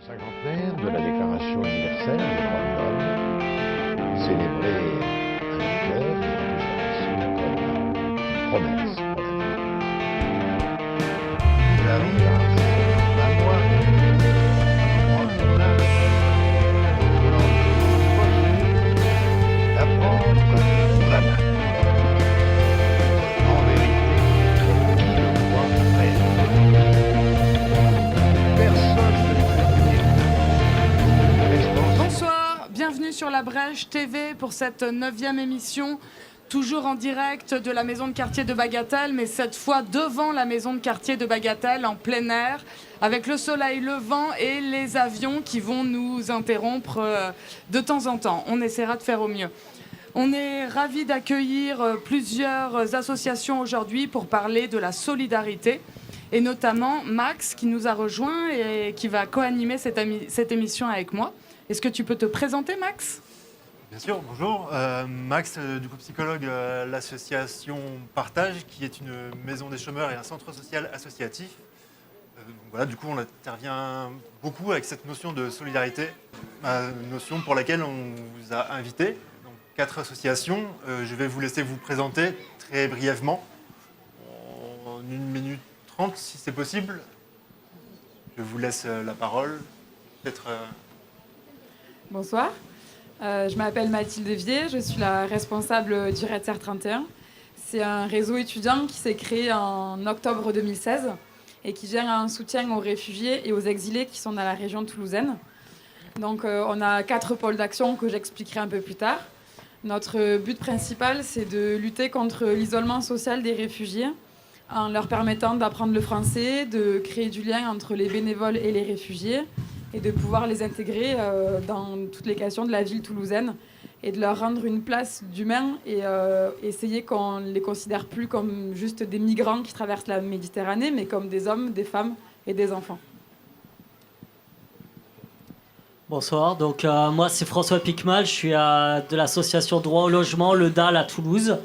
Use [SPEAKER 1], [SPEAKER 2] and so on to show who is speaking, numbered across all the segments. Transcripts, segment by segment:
[SPEAKER 1] Cinquantenaire de la Déclaration universelle des droits de l'homme, célébrée à la rigueur et comme promesse pour l'avenir. La violence, la loi, d'apprendre la main. En vérité, qui le croit réellement? Personne ne peut.
[SPEAKER 2] Bonsoir, bienvenue sur La Brèche TV pour cette 9e émission, toujours en direct de la maison de quartier de Bagatelle, mais cette fois devant la maison de quartier de Bagatelle, en plein air, avec le soleil levant et les avions qui vont nous interrompre de temps en temps. On essaiera de faire au mieux. On est ravis d'accueillir plusieurs associations aujourd'hui pour parler de la solidarité, et notamment Max qui nous a rejoint et qui va co-animer cette émission avec moi. Est-ce que tu peux te présenter, Max ?
[SPEAKER 3] Bien sûr, bonjour. Max, du coup psychologue à l'association Partage, qui est une maison des chômeurs et un centre social associatif. Voilà, du coup, on intervient beaucoup avec cette notion de solidarité, notion pour laquelle on vous a invité. Donc, 4 associations. Je vais vous laisser vous présenter très brièvement, en 1 minute 30 si c'est possible. Je vous laisse la parole. Peut-être.
[SPEAKER 4] Bonsoir, je m'appelle Mathilde Vier, je suis la responsable du Red Serre 31. C'est un réseau étudiant qui s'est créé en octobre 2016 et qui gère un soutien aux réfugiés et aux exilés qui sont dans la région toulousaine. Donc on a 4 pôles d'action que j'expliquerai un peu plus tard. Notre but principal, c'est de lutter contre l'isolement social des réfugiés en leur permettant d'apprendre le français, de créer du lien entre les bénévoles et les réfugiés, et de pouvoir les intégrer dans toutes les questions de la ville toulousaine et de leur rendre une place d'humain et essayer qu'on ne les considère plus comme juste des migrants qui traversent la Méditerranée, mais comme des hommes, des femmes et des enfants.
[SPEAKER 5] Bonsoir, donc moi c'est François Picmal, je suis de l'association Droit au logement, le DAL à Toulouse.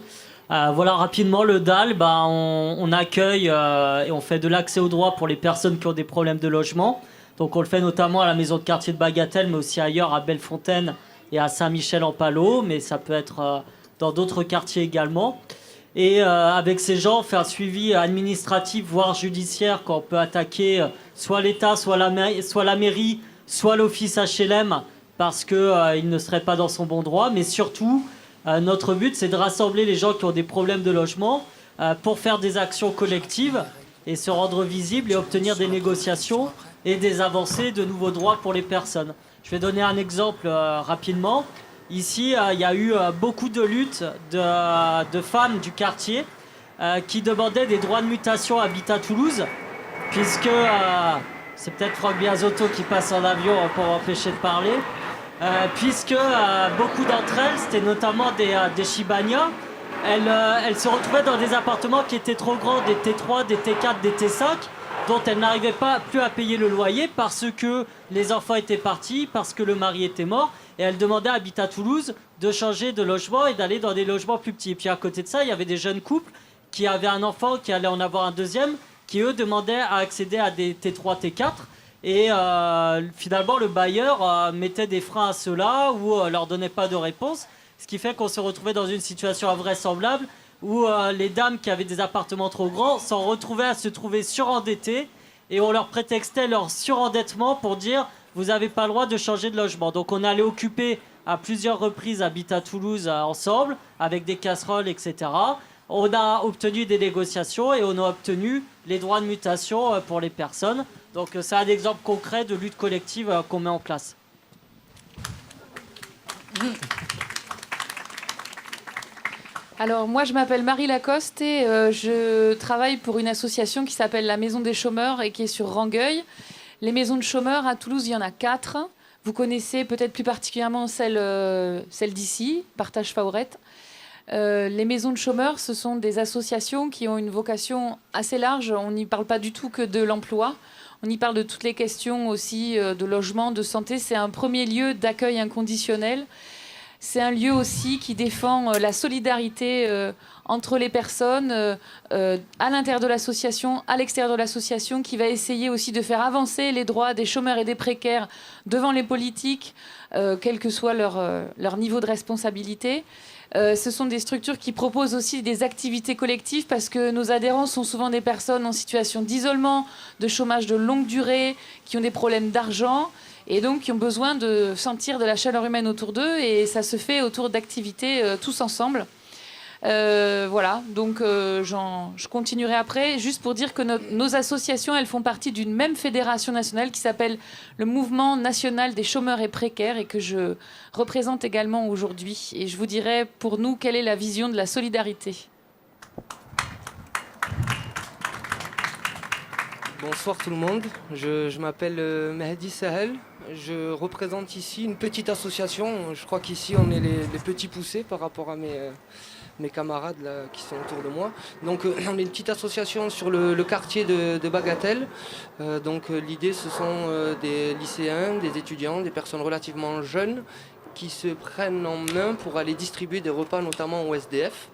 [SPEAKER 5] Voilà rapidement, le DAL, on accueille et on fait de l'accès au droit pour les personnes qui ont des problèmes de logement. Donc on le fait notamment à la maison de quartier de Bagatelle, mais aussi ailleurs à Bellefontaine et à Saint-Michel-en-Palot, mais ça peut être dans d'autres quartiers également. Et avec ces gens, on fait un suivi administratif, voire judiciaire, quand on peut attaquer soit l'État, soit la mairie, soit l'office HLM, parce qu'il ne serait pas dans son bon droit. Mais surtout, notre but, c'est de rassembler les gens qui ont des problèmes de logement pour faire des actions collectives et se rendre visibles et obtenir des négociations et des avancées, de nouveaux droits pour les personnes. Je vais donner un exemple rapidement. Ici, il y a eu beaucoup de luttes de femmes du quartier qui demandaient des droits de mutation à Habitat Toulouse, puisque c'est peut-être Franck Biazotto qui passe en avion pour empêcher de parler, puisque beaucoup d'entre elles, c'était notamment des Chibanias, elles se retrouvaient dans des appartements qui étaient trop grands, des T3, des T4, des T5, dont elles n'arrivaient pas plus à payer le loyer parce que les enfants étaient partis, parce que le mari était mort, et elles demandaient à Habitat Toulouse de changer de logement et d'aller dans des logements plus petits. Et puis à côté de ça, il y avait des jeunes couples qui avaient un enfant, qui allaient en avoir un deuxième, qui eux demandaient à accéder à des T3, T4, et finalement le bailleur mettait des freins à cela ou leur donnait pas de réponse, ce qui fait qu'on se retrouvait dans une situation invraisemblable où les dames qui avaient des appartements trop grands s'en retrouvaient à se trouver surendettées et on leur prétextait leur surendettement pour dire « vous n'avez pas le droit de changer de logement ». Donc on allait occuper à plusieurs reprises Habitat Toulouse ensemble, avec des casseroles, etc. On a obtenu des négociations et on a obtenu les droits de mutation pour les personnes. Donc c'est un exemple concret de lutte collective qu'on met en place.
[SPEAKER 4] Alors moi je m'appelle Marie Lacoste et je travaille pour une association qui s'appelle la Maison des chômeurs et qui est sur Rangueil. Les maisons de chômeurs à Toulouse, il y en a 4. Vous connaissez peut-être plus particulièrement celle d'ici, Partage Faurette. Les maisons de chômeurs, ce sont des associations qui ont une vocation assez large. On n'y parle pas du tout que de l'emploi. On y parle de toutes les questions aussi de logement, de santé. C'est un premier lieu d'accueil inconditionnel. C'est un lieu aussi qui défend la solidarité entre les personnes à l'intérieur de l'association, à l'extérieur de l'association, qui va essayer aussi de faire avancer les droits des chômeurs et des précaires devant les politiques, quel que soit leur niveau de responsabilité. Ce sont des structures qui proposent aussi des activités collectives parce que nos adhérents sont souvent des personnes en situation d'isolement, de chômage de longue durée, qui ont des problèmes d'argent et donc qui ont besoin de sentir de la chaleur humaine autour d'eux, et ça se fait autour d'activités tous ensemble. Voilà, donc je continuerai après, juste pour dire que nos associations, elles font partie d'une même fédération nationale qui s'appelle le Mouvement national des chômeurs et précaires, et que je représente également aujourd'hui. Et je vous dirai pour nous quelle est la vision de la solidarité.
[SPEAKER 6] Bonsoir tout le monde, je m'appelle Mehdi Sahel, je représente ici une petite association. Je crois qu'ici on est les petits poussés par rapport à mes camarades là, qui sont autour de moi. Donc on est une petite association sur le quartier de Bagatelle. L'idée, ce sont des lycéens, des étudiants, des personnes relativement jeunes qui se prennent en main pour aller distribuer des repas, notamment au SDF.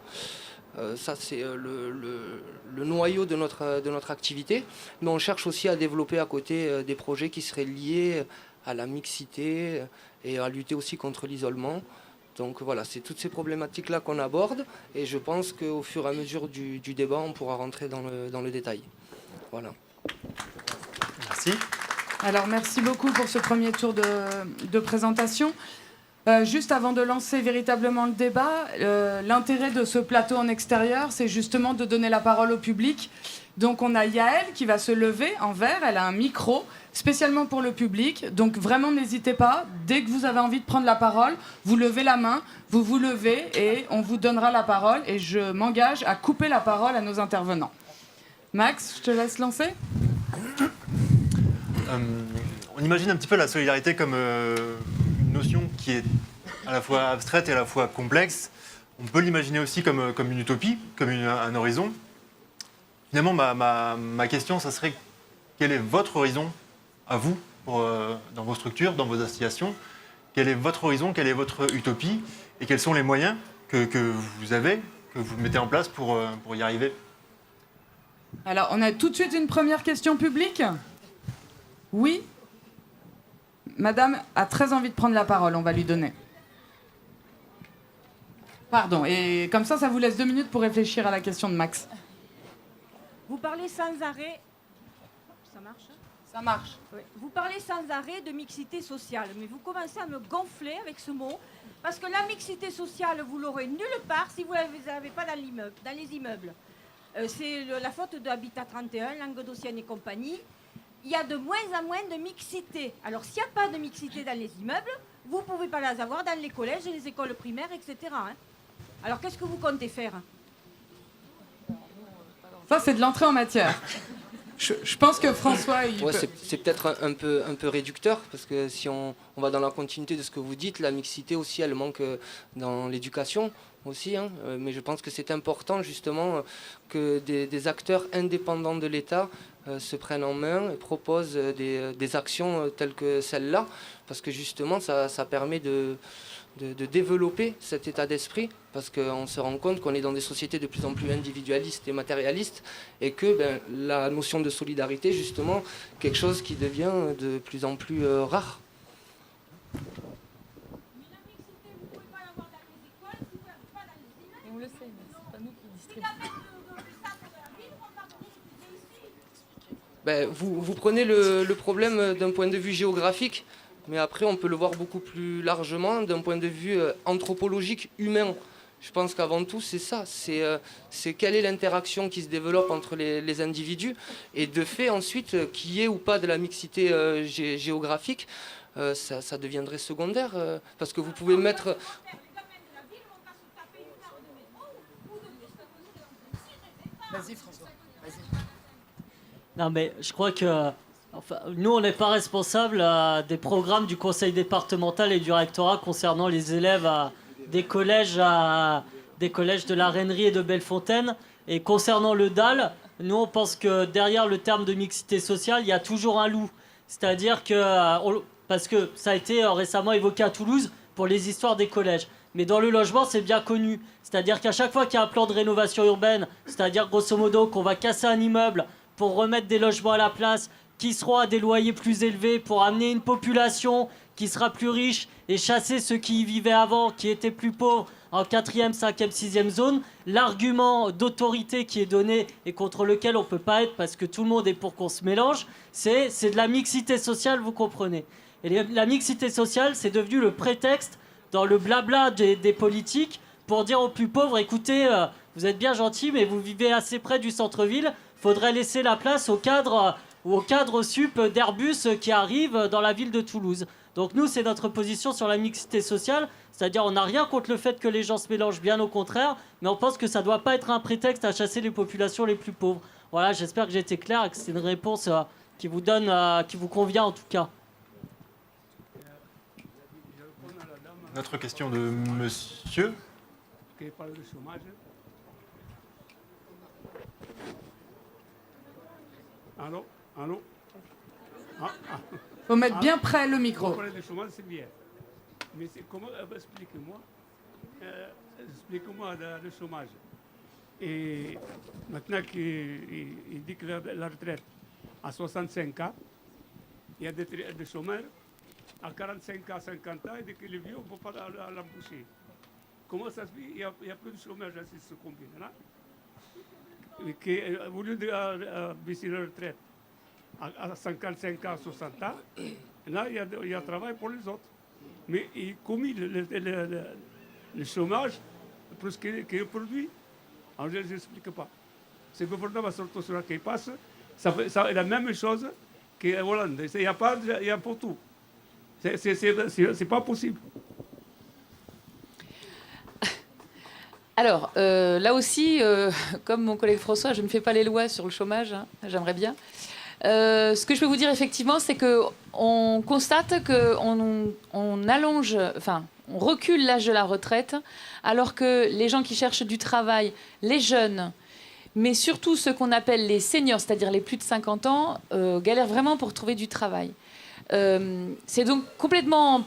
[SPEAKER 6] Ça, c'est le noyau de notre activité. Mais on cherche aussi à développer à côté des projets qui seraient liés à la mixité et à lutter aussi contre l'isolement. Donc voilà, c'est toutes ces problématiques-là qu'on aborde, et je pense qu'au fur et à mesure du débat, on pourra rentrer dans le détail. Voilà.
[SPEAKER 3] Merci.
[SPEAKER 2] Alors, merci beaucoup pour ce premier tour de présentation. Juste avant de lancer véritablement le débat, l'intérêt de ce plateau en extérieur, c'est justement de donner la parole au public. Donc on a Yael qui va se lever en vert, elle a un micro spécialement pour le public. Donc vraiment n'hésitez pas, dès que vous avez envie de prendre la parole, vous levez la main, vous vous levez et on vous donnera la parole. Et je m'engage à couper la parole à nos intervenants. Max, je te laisse lancer.
[SPEAKER 3] On imagine un petit peu la solidarité comme une notion qui est à la fois abstraite et à la fois complexe. On peut l'imaginer aussi comme une utopie, comme un horizon. Finalement, ma question, ça serait quel est votre horizon à vous, dans vos structures, dans vos associations? Quel est votre horizon, quelle est votre utopie, et quels sont les moyens que vous avez, que vous mettez en place pour y arriver?
[SPEAKER 2] Alors, on a tout de suite une première question publique. Oui. Madame a très envie de prendre la parole, on va lui donner. Pardon, et comme ça vous laisse 2 minutes pour réfléchir à la question de Max.
[SPEAKER 7] Vous parlez sans arrêt. Ça marche?
[SPEAKER 2] Ça marche.
[SPEAKER 7] Oui. Vous parlez sans arrêt de mixité sociale, mais vous commencez à me gonfler avec ce mot, parce que la mixité sociale, vous l'aurez nulle part si vous ne l'avez pas dans les immeubles. C'est la faute de Habitat 31, Languedocienne et compagnie. Il y a de moins en moins de mixité. Alors, s'il n'y a pas de mixité dans les immeubles, vous ne pouvez pas les avoir dans les collèges et les écoles primaires, etc. Hein. Alors, qu'est-ce que vous comptez faire?
[SPEAKER 2] Ça, c'est de l'entrée en matière. Je pense que François...
[SPEAKER 6] C'est peut-être un peu réducteur, parce que si on va dans la continuité de ce que vous dites, la mixité aussi, elle manque dans l'éducation aussi. Hein, mais je pense que c'est important, justement, que des acteurs indépendants de l'État se prennent en main et proposent des actions telles que celle-là, parce que justement, ça permet de développer cet état d'esprit, parce qu'on se rend compte qu'on est dans des sociétés de plus en plus individualistes et matérialistes, et que la notion de solidarité, justement, quelque chose qui devient de plus en plus rare.
[SPEAKER 4] On le sait, mais c'est pas nous qui distribuons.
[SPEAKER 6] Vous prenez le problème d'un point de vue géographique, mais après on peut le voir beaucoup plus largement d'un point de vue anthropologique, humain. Je pense qu'avant tout c'est ça, c'est quelle est l'interaction qui se développe entre les individus, et de fait ensuite qu'il y ait ou pas de la mixité géographique, ça deviendrait secondaire, parce que vous pouvez mettre...
[SPEAKER 2] Vas-y, François. Vas-y.
[SPEAKER 5] Non, mais je crois que nous, on n'est pas responsable des programmes du conseil départemental et du rectorat concernant les élèves des collèges de la Rainerie et de Bellefontaine. Et concernant le DAL, nous, on pense que derrière le terme de mixité sociale, il y a toujours un loup. C'est-à-dire que, parce que ça a été récemment évoqué à Toulouse pour les histoires des collèges. mais dans le logement, c'est bien connu. C'est-à-dire qu'à chaque fois qu'il y a un plan de rénovation urbaine, c'est-à-dire grosso modo qu'on va casser un immeuble pour remettre des logements à la place, qui seront à des loyers plus élevés, pour amener une population qui sera plus riche et chasser ceux qui y vivaient avant, qui étaient plus pauvres, en 4e, 5e, 6e zone, l'argument d'autorité qui est donné et contre lequel on ne peut pas être parce que tout le monde est pour qu'on se mélange, c'est de la mixité sociale, vous comprenez. Et la mixité sociale, c'est devenu le prétexte dans le blabla des politiques pour dire aux plus pauvres, écoutez, vous êtes bien gentils, mais vous vivez assez près du centre-ville, faudrait laisser la place aux cadres ou aux cadres sup d'Airbus qui arrivent dans la ville de Toulouse. Donc nous, c'est notre position sur la mixité sociale, c'est-à-dire on n'a rien contre le fait que les gens se mélangent, bien au contraire, mais on pense que ça ne doit pas être un prétexte à chasser les populations les plus pauvres. Voilà, j'espère que j'ai été clair et que c'est une réponse qui vous convient en tout cas.
[SPEAKER 3] Notre question de monsieur.
[SPEAKER 8] Qui parle du chômage. Allô? Allô?
[SPEAKER 2] Faut mettre bien près le micro.
[SPEAKER 8] Parler du chômage, c'est bien. Mais comment expliquez-moi le chômage. Et maintenant qu'il dit que la retraite à 65 ans, il y a des chômeurs à 45 ans, 50 ans, et que les vieux ne peuvent pas l'embaucher. Comment ça se fait? Il n'y a plus de chômage à ce combien-là. Au lieu de baisser la retraite à 55 ans, 60 ans, là, il y a travail pour les autres. Mais comme le chômage, plus qu'il produit, alors je n'explique pas. Ce gouvernement social qui passe, ça est la même chose qu'en Hollande. Il y a pour tout. C'est pas possible.
[SPEAKER 9] Alors, là aussi, comme mon collègue François, je ne fais pas les lois sur le chômage, hein, j'aimerais bien. Ce que je peux vous dire effectivement, c'est qu'on constate qu'on allonge, enfin, on recule l'âge de la retraite, alors que les gens qui cherchent du travail, les jeunes, mais surtout ceux qu'on appelle les seniors, c'est-à-dire les plus de 50 ans, galèrent vraiment pour trouver du travail. C'est donc complètement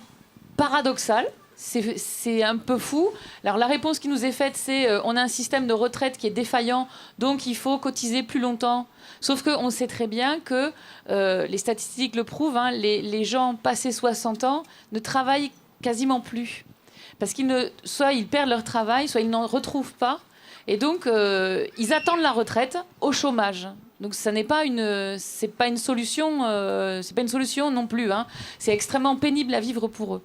[SPEAKER 9] paradoxal. C'est un peu fou. Alors la réponse qui nous est faite, c'est on a un système de retraite qui est défaillant, donc il faut cotiser plus longtemps. Sauf qu'on sait très bien que, les statistiques le prouvent, hein, les gens passés 60 ans ne travaillent quasiment plus. Parce soit ils perdent leur travail, soit ils n'en retrouvent pas. Et donc, ils attendent la retraite au chômage. Donc, ça n'est pas c'est pas une solution non plus. Hein. C'est extrêmement pénible à vivre pour eux.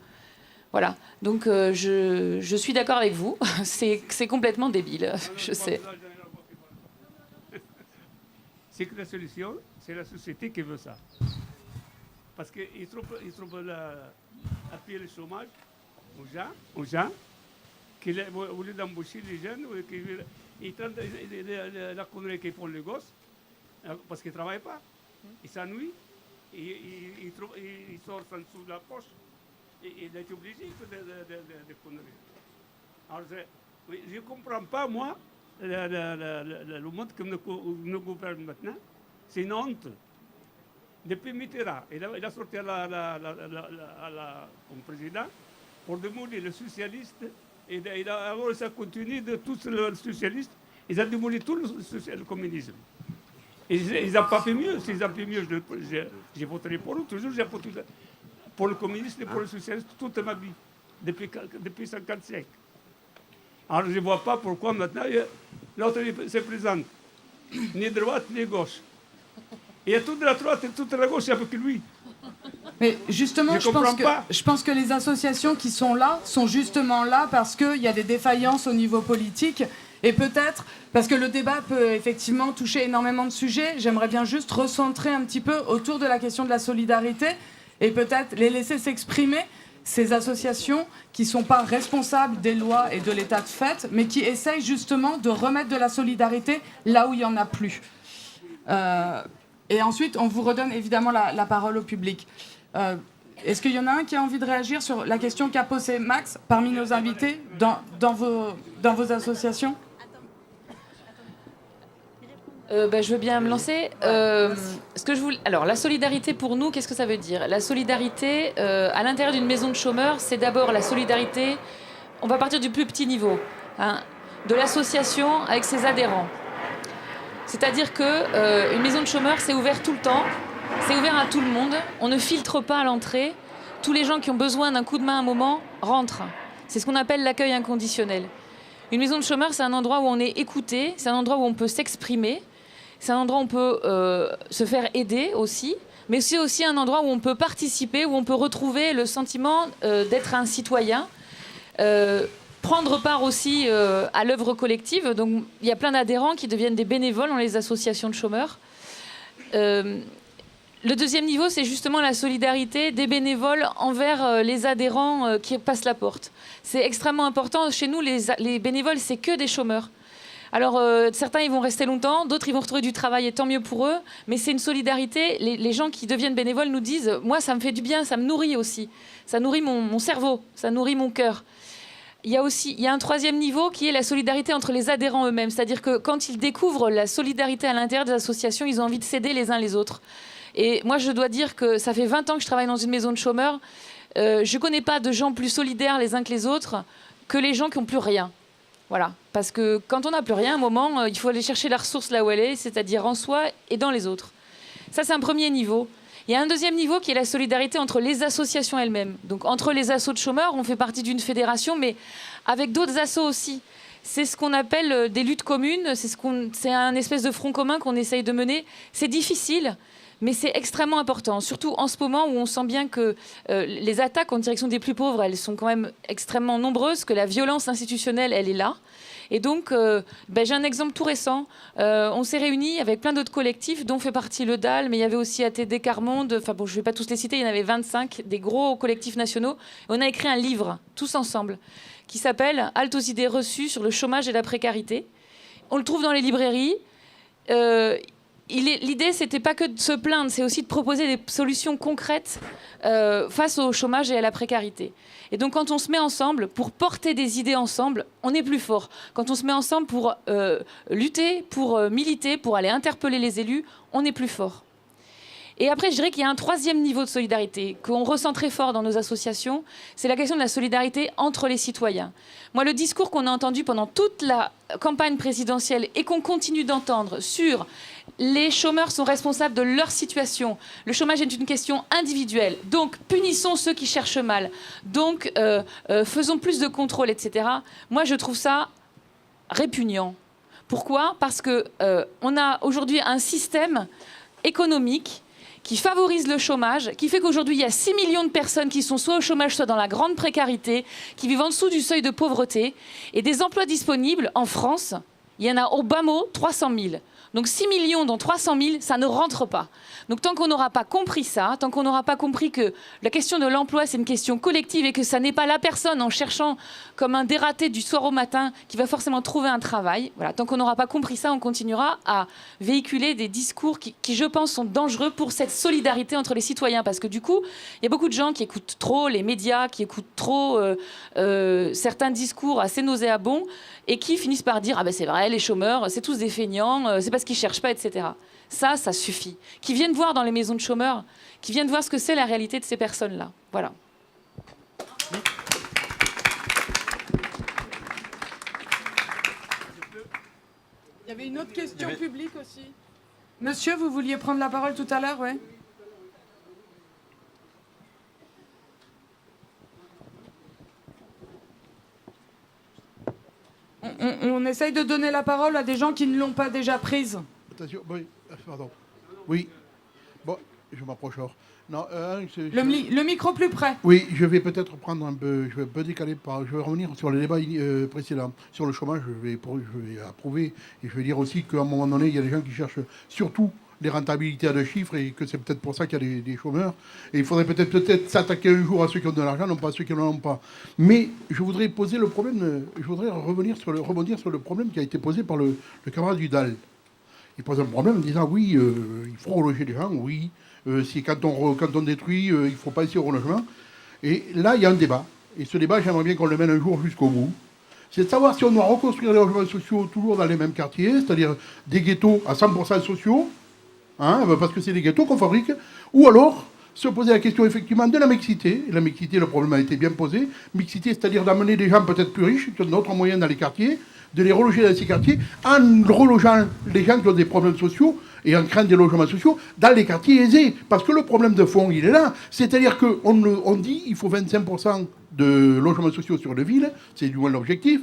[SPEAKER 9] Voilà. Donc, je suis d'accord avec vous. C'est complètement débile, je sais.
[SPEAKER 8] C'est que la solution, c'est la société qui veut ça. Parce qu'ils trouvent appuyer le chômage aux gens qui, au lieu d'embaucher les jeunes, ils tentent la connerie qu'ils font les gosses, parce qu'ils ne travaillent pas. Ils s'ennuient, ils sortent en dessous de la poche, et ils sont obligés de conneries. Alors, je ne comprends pas, moi, le monde que nous gouverne maintenant, c'est une honte. Depuis Mitterrand, il a sorti comme président pour démolir le socialiste, et alors ça continue de tous les socialistes, ils ont démoli tout le communisme. Ils n'ont pas fait mieux. S'ils ont fait mieux, j'ai voté pour eux. Toujours j'ai voté pour le communiste et pour le socialiste toute ma vie, depuis 1955. Alors je ne vois pas pourquoi maintenant l'autre se présente, ni droite ni gauche. Il y a toute la droite et toute la gauche avec lui.
[SPEAKER 2] Mais justement, je pense que les associations qui sont là sont justement là parce qu'il y a des défaillances au niveau politique. Et peut-être, parce que le débat peut effectivement toucher énormément de sujets, j'aimerais bien juste recentrer un petit peu autour de la question de la solidarité et peut-être les laisser s'exprimer, ces associations qui ne sont pas responsables des lois et de l'état de fait, mais qui essayent justement de remettre de la solidarité là où il n'y en a plus. Et ensuite, on vous redonne évidemment la parole au public. Est-ce qu'il y en a un qui a envie de réagir sur la question qu'a posée Max parmi nos invités dans vos associations ?
[SPEAKER 9] Je veux bien me lancer. Alors, la solidarité pour nous, qu'est-ce que ça veut dire ? La solidarité, à l'intérieur d'une maison de chômeurs, c'est d'abord la solidarité on va partir du plus petit niveau, hein, de l'association avec ses adhérents. C'est-à-dire qu'une maison de chômeurs, c'est ouvert tout le temps, c'est ouvert à tout le monde, on ne filtre pas à l'entrée, tous les gens qui ont besoin d'un coup de main à un moment rentrent. C'est ce qu'on appelle l'accueil inconditionnel. Une maison de chômeurs, c'est un endroit où on est écouté, c'est un endroit où on peut s'exprimer, c'est un endroit où on peut se faire aider aussi, mais c'est aussi un endroit où on peut participer, où on peut retrouver le sentiment d'être un citoyen, prendre part aussi à l'œuvre collective. Donc il y a plein d'adhérents qui deviennent des bénévoles dans les associations de chômeurs. Le deuxième niveau, c'est justement la solidarité des bénévoles envers les adhérents qui passent la porte. C'est extrêmement important. Chez nous, les bénévoles, c'est que des chômeurs. Alors, certains, ils vont rester longtemps, d'autres, ils vont retrouver du travail, et tant mieux pour eux. Mais c'est une solidarité. Les gens qui deviennent bénévoles nous disent « Moi, ça me fait du bien, ça me nourrit aussi. Ça nourrit mon cerveau, ça nourrit mon cœur. » Il y a un troisième niveau qui est la solidarité entre les adhérents eux-mêmes. C'est-à-dire que quand ils découvrent la solidarité à l'intérieur des associations, ils ont envie de s'aider les uns les autres. Et moi, je dois dire que ça fait 20 ans que je travaille dans une maison de chômeurs. Je ne connais pas de gens plus solidaires les uns que les autres que les gens qui n'ont plus rien. Voilà. Parce que quand on n'a plus rien, à un moment, il faut aller chercher la ressource là où elle est, c'est-à-dire en soi et dans les autres. Ça, c'est un premier niveau. Il y a un deuxième niveau qui est la solidarité entre les associations elles-mêmes. Donc, entre les assos de chômeurs, on fait partie d'une fédération, mais avec d'autres assos aussi. C'est ce qu'on appelle des luttes communes. C'est un espèce de front commun qu'on essaye de mener. C'est difficile. Mais c'est extrêmement important, surtout en ce moment où on sent bien que les attaques en direction des plus pauvres, elles sont quand même extrêmement nombreuses, que la violence institutionnelle, elle est là. Et donc, j'ai un exemple tout récent. On s'est réunis avec plein d'autres collectifs, dont fait partie le DAL, mais il y avait aussi ATD Carmonde. Enfin bon, je ne vais pas tous les citer, il y en avait 25, des gros collectifs nationaux. Et on a écrit un livre, tous ensemble, qui s'appelle « Halte aux idées reçues sur le chômage et la précarité ». On le trouve dans les librairies. L'idée, c'était pas que de se plaindre, c'est aussi de proposer des solutions concrètes face au chômage et à la précarité. Et donc, quand on se met ensemble pour porter des idées ensemble, on est plus fort. Quand on se met ensemble pour lutter, pour militer, pour aller interpeller les élus, on est plus fort. Et après, je dirais qu'il y a un troisième niveau de solidarité qu'on ressent très fort dans nos associations, c'est la question de la solidarité entre les citoyens. Moi, le discours qu'on a entendu pendant toute la campagne présidentielle et qu'on continue d'entendre sur les chômeurs sont responsables de leur situation, le chômage est une question individuelle, donc punissons ceux qui cherchent mal, donc faisons plus de contrôles, etc. Moi, je trouve ça répugnant. Pourquoi ? Parce qu'on a aujourd'hui un système économique qui favorise le chômage, qui fait qu'aujourd'hui, il y a 6 millions de personnes qui sont soit au chômage, soit dans la grande précarité, qui vivent en dessous du seuil de pauvreté. Et des emplois disponibles, en France, il y en a au bas mot 300 000. Donc 6 millions dans 300 000, ça ne rentre pas. Donc tant qu'on n'aura pas compris ça, tant qu'on n'aura pas compris que la question de l'emploi, c'est une question collective et que ça n'est pas la personne en cherchant comme un dératé du soir au matin qui va forcément trouver un travail, voilà, tant qu'on n'aura pas compris ça, on continuera à véhiculer des discours qui, je pense, sont dangereux pour cette solidarité entre les citoyens. Parce que du coup, il y a beaucoup de gens qui écoutent trop les médias, qui écoutent trop certains discours assez nauséabonds et qui finissent par dire « Ah ben c'est vrai, les chômeurs, c'est tous des feignants, c'est parce qu'ils ne cherchent pas, etc. » Ça suffit. Qui viennent voir dans les maisons de chômeurs, qui viennent voir ce que c'est la réalité de ces personnes-là. Voilà.
[SPEAKER 2] Il y avait une autre question publique aussi. Monsieur, vous vouliez prendre la parole tout à l'heure, oui ? On essaye de donner la parole à des gens qui ne l'ont pas déjà prise.
[SPEAKER 10] Attention, oui, pardon. Oui, bon, je m'approche alors. Non,
[SPEAKER 2] le micro plus près.
[SPEAKER 10] Oui, je vais peut-être prendre un peu, je vais un peu décaler, je vais revenir sur le débat précédent. Sur le chômage, je vais approuver, et je vais dire aussi qu'à un moment donné, il y a des gens qui cherchent surtout des rentabilités à deux chiffres, et que c'est peut-être pour ça qu'il y a des chômeurs. Et il faudrait peut-être s'attaquer un jour à ceux qui ont de l'argent, non pas à ceux qui n'en ont pas. Mais je voudrais poser le problème, je voudrais rebondir sur le problème qui a été posé par le camarade du DAL. Il pose un problème en disant oui, il faut reloger les gens, oui, quand on détruit, il ne faut pas essayer au relogement. Et là, il y a un débat. Et ce débat, j'aimerais bien qu'on le mène un jour jusqu'au bout. C'est de savoir si on doit reconstruire les logements sociaux toujours dans les mêmes quartiers, c'est-à-dire des ghettos à 100% sociaux, hein, parce que c'est des ghettos qu'on fabrique, ou alors se poser la question effectivement de la mixité. Et la mixité, le problème a été bien posé. Mixité, c'est-à-dire d'amener des gens peut-être plus riches, qui ont d'autres moyens dans les quartiers, de les reloger dans ces quartiers, en relogeant les gens qui ont des problèmes sociaux et en créant des logements sociaux dans les quartiers aisés. Parce que le problème de fond, il est là. C'est-à-dire qu'on dit qu'il faut 25% de logements sociaux sur les villes, c'est du moins l'objectif.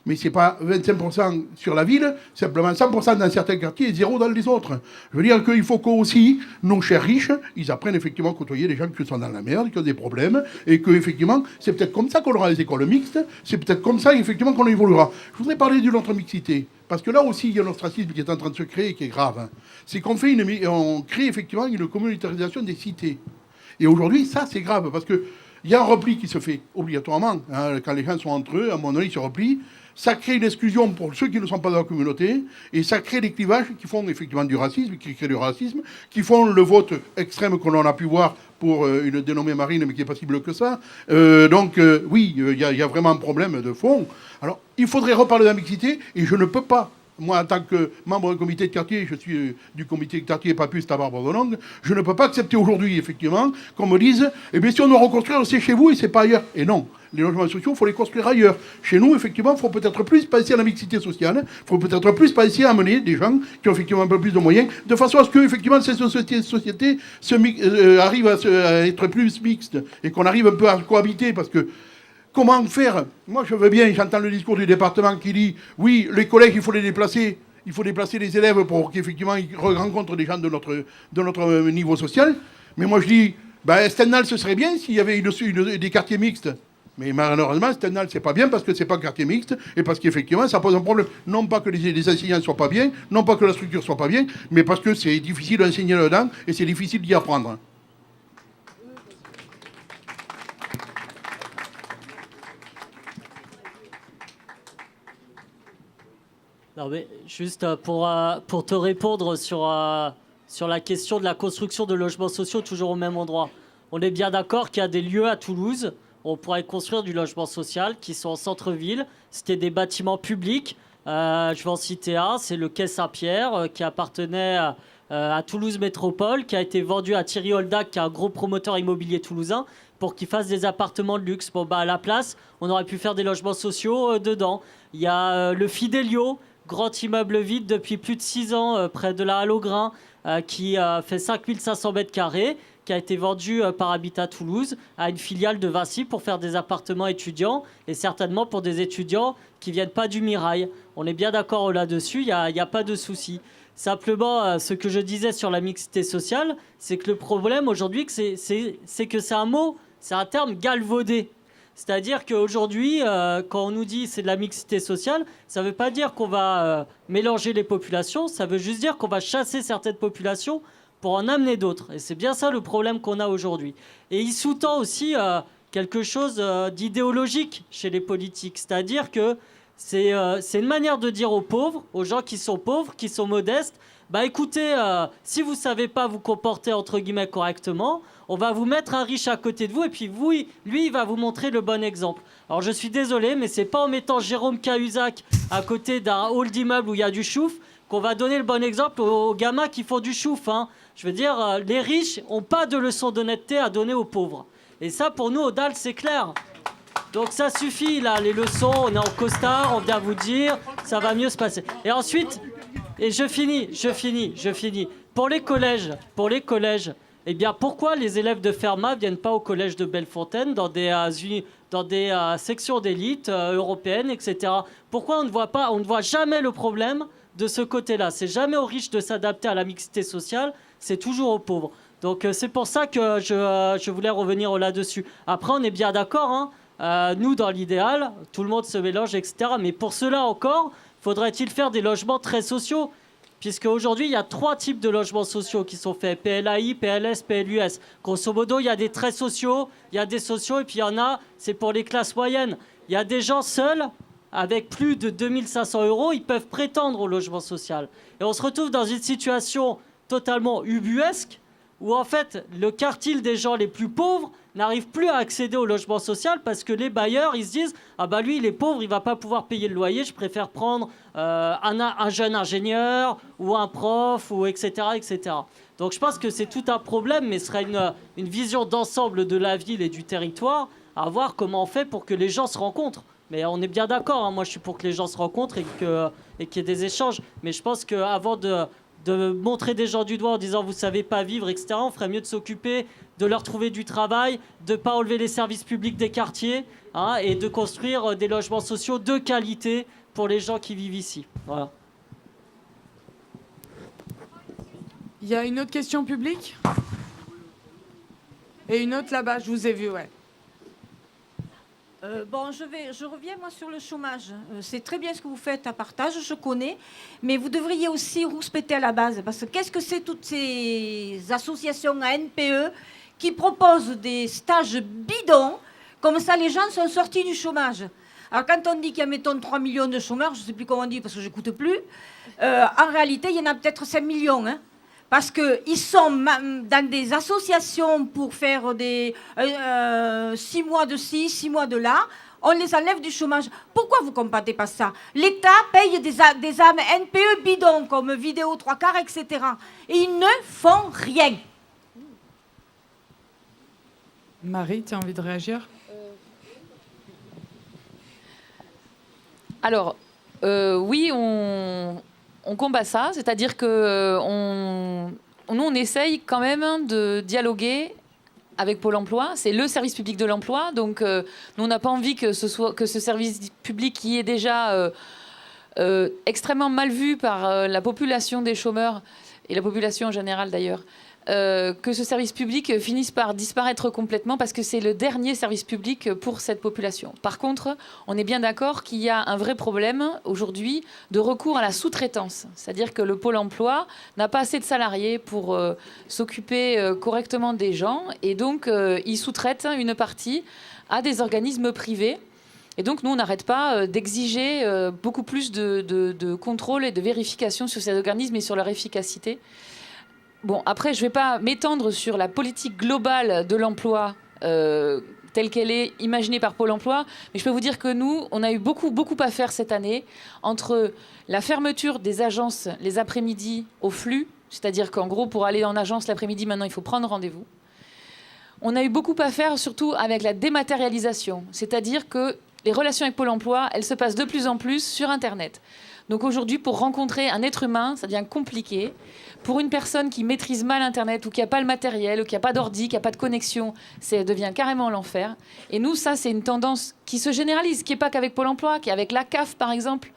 [SPEAKER 10] Mais ce n'est pas 25% sur la ville, simplement 100% dans certains quartiers et 0 dans les autres. Je veux dire qu'il faut qu'aussi, nos chers riches, ils apprennent effectivement à côtoyer les gens qui sont dans la merde, qui ont des problèmes, et qu'effectivement, c'est peut-être comme ça qu'on aura les écoles mixtes, c'est peut-être comme ça, effectivement, qu'on évoluera. Je voudrais parler d'une autre mixité, parce que là aussi, il y a un ostracisme qui est en train de se créer et qui est grave. C'est qu'on on crée effectivement une communautarisation des cités. Et aujourd'hui, ça, c'est grave, parce qu'il y a un repli qui se fait obligatoirement. Hein, quand les gens sont entre eux, à un moment donné, ils se replient. Ça crée une exclusion pour ceux qui ne sont pas dans la communauté, et ça crée des clivages qui font effectivement du racisme, qui font le vote extrême qu'on en a pu voir pour une dénommée Marine, mais qui n'est pas si bleue que ça. Oui, il y a vraiment un problème de fond. Alors, il faudrait reparler de la mixité, et je ne peux pas. Moi, en tant que membre du comité de quartier, je suis du comité de quartier Papus Tabar-Bordonong, je ne peux pas accepter aujourd'hui, effectivement, qu'on me dise « Eh bien, si on doit reconstruire, c'est chez vous et c'est pas ailleurs ». Et non, les logements sociaux, il faut les construire ailleurs. Chez nous, effectivement, il faut peut-être plus penser à la mixité sociale, il faut peut-être plus penser à amener des gens qui ont effectivement un peu plus de moyens, de façon à ce que, effectivement, ces sociétés arrivent à être plus mixtes et qu'on arrive un peu à cohabiter, parce que comment faire? Moi, je veux bien, j'entends le discours du département qui dit « Oui, les collèges, il faut les déplacer. Il faut déplacer les élèves pour qu'effectivement, ils rencontrent des gens de notre niveau social. » Mais moi, je dis « Stendhal, ce serait bien s'il y avait des quartiers mixtes. » Mais malheureusement, Stendhal, c'est pas bien parce que c'est pas un quartier mixte et parce qu'effectivement, ça pose un problème. Non pas que les enseignants ne soient pas bien, non pas que la structure soit pas bien, mais parce que c'est difficile d'enseigner là-dedans et c'est difficile d'y apprendre.
[SPEAKER 5] Non mais juste pour te répondre sur la question de la construction de logements sociaux toujours au même endroit. On est bien d'accord qu'il y a des lieux à Toulouse où on pourrait construire du logement social qui sont en centre-ville. C'était des bâtiments publics. Je vais en citer un, c'est le Quai Saint-Pierre qui appartenait à Toulouse Métropole, qui a été vendu à Thierry Holdac, qui est un gros promoteur immobilier toulousain, pour qu'il fasse des appartements de luxe. Bon, à la place, on aurait pu faire des logements sociaux dedans. Il y a le Fidelio, grand immeuble vide depuis plus de 6 ans près de la Halle aux Grains, qui fait 5500 mètres carrés, qui a été vendu par Habitat Toulouse à une filiale de Vinci pour faire des appartements étudiants et certainement pour des étudiants qui ne viennent pas du Mirail. On est bien d'accord là-dessus, il n'y a pas de souci. Simplement, ce que je disais sur la mixité sociale, c'est que le problème aujourd'hui, c'est que c'est un mot, c'est un terme galvaudé. C'est-à-dire qu'aujourd'hui, quand on nous dit c'est de la mixité sociale, ça ne veut pas dire qu'on va mélanger les populations, ça veut juste dire qu'on va chasser certaines populations pour en amener d'autres. Et c'est bien ça le problème qu'on a aujourd'hui. Et il sous-tend aussi quelque chose d'idéologique chez les politiques. C'est-à-dire que c'est une manière de dire aux pauvres, aux gens qui sont pauvres, qui sont modestes, écoutez, si vous ne savez pas vous comporter entre guillemets correctement, on va vous mettre un riche à côté de vous et puis lui, il va vous montrer le bon exemple. Alors je suis désolé, mais c'est pas en mettant Jérôme Cahuzac à côté d'un hall d'immeuble où il y a du chouf qu'on va donner le bon exemple aux gamins qui font du chouf. Hein. Je veux dire, les riches n'ont pas de leçon d'honnêteté à donner aux pauvres. Et ça, pour nous, au DAL, c'est clair. Donc ça suffit, là, les leçons, on est en costard, on vient vous dire, ça va mieux se passer. Et ensuite, et je finis. Pour les collèges, eh bien, pourquoi les élèves de Fermat ne viennent pas au collège de Bellefontaine dans des sections d'élite européennes, etc. Pourquoi on ne voit jamais le problème de ce côté-là? C'est jamais aux riches de s'adapter à la mixité sociale, c'est toujours aux pauvres. Donc c'est pour ça que je voulais revenir là-dessus. Après, on est bien d'accord, hein. Nous, dans l'idéal, tout le monde se mélange, etc. Mais pour cela encore, faudrait-il faire des logements très sociaux? Puisque aujourd'hui, il y a 3 types de logements sociaux qui sont faits. PLAI, PLS, PLUS. Grosso modo, il y a des très sociaux, il y a des sociaux, et puis il y en a, c'est pour les classes moyennes. Il y a des gens seuls, avec plus de 2500 €, ils peuvent prétendre au logement social. Et on se retrouve dans une situation totalement ubuesque, où en fait, le quartile des gens les plus pauvres n'arrive plus à accéder au logement social parce que les bailleurs, ils se disent « Ah lui, il est pauvre, il va pas pouvoir payer le loyer, je préfère prendre un jeune ingénieur ou un prof, ou etc. etc. » Donc je pense que c'est tout un problème, mais ce serait une vision d'ensemble de la ville et du territoire, à voir comment on fait pour que les gens se rencontrent. Mais on est bien d'accord, hein. Moi je suis pour que les gens se rencontrent et qu'il y ait des échanges. Mais je pense qu'avant de montrer des gens du doigt en disant vous savez pas vivre, etc., on ferait mieux de s'occuper de leur trouver du travail, de ne pas enlever les services publics des quartiers, hein, et de construire des logements sociaux de qualité pour les gens qui vivent ici. Voilà.
[SPEAKER 2] Il y a une autre question publique? Et une autre là-bas, je vous ai vu, ouais.
[SPEAKER 7] Je reviens moi sur le chômage. C'est très bien ce que vous faites à Partage, je connais, mais vous devriez aussi rouspéter à la base, parce que qu'est-ce que c'est toutes ces associations à NPE qui proposent des stages bidons, comme ça les gens sont sortis du chômage. Alors quand on dit qu'il y a, mettons, 3 millions de chômeurs, je ne sais plus comment on dit parce que je n'écoute plus, en réalité il y en a peut-être 5 millions, hein. Parce qu'ils sont dans des associations pour faire des 6 mois de ci, 6 mois de là. On les enlève du chômage. Pourquoi vous ne combattez pas ça? L'État paye des âmes NPE bidons comme Vidéo 3/4, etc. Et ils ne font rien.
[SPEAKER 2] Marie, tu as envie de réagir?
[SPEAKER 9] Alors, oui, on combat ça, c'est-à-dire que nous, on essaye quand même de dialoguer avec Pôle emploi. C'est le service public de l'emploi, donc nous, on n'a pas envie que ce service public qui est déjà extrêmement mal vu par la population des chômeurs, et la population en général d'ailleurs, que ce service public finisse par disparaître complètement parce que c'est le dernier service public pour cette population. Par contre, on est bien d'accord qu'il y a un vrai problème aujourd'hui de recours à la sous-traitance. C'est-à-dire que le Pôle emploi n'a pas assez de salariés pour s'occuper correctement des gens et donc il sous-traite une partie à des organismes privés. Et donc, nous, on n'arrête pas d'exiger beaucoup plus de contrôle et de vérification sur ces organismes et sur leur efficacité. Bon, après, je ne vais pas m'étendre sur la politique globale de l'emploi telle qu'elle est imaginée par Pôle emploi, mais je peux vous dire que nous, on a eu beaucoup à faire cette année entre la fermeture des agences les après-midi au flux, c'est-à-dire qu'en gros, pour aller en agence l'après-midi, maintenant, il faut prendre rendez-vous. On a eu beaucoup à faire, surtout avec la dématérialisation, c'est-à-dire que les relations avec Pôle emploi, elles se passent de plus en plus sur Internet. Donc aujourd'hui, pour rencontrer un être humain, ça devient compliqué. Pour une personne qui maîtrise mal Internet ou qui n'a pas le matériel ou qui n'a pas d'ordi, qui n'a pas de connexion, ça devient carrément l'enfer. Et nous, ça, c'est une tendance qui se généralise, qui n'est pas qu'avec Pôle emploi, qui est avec la CAF, par exemple.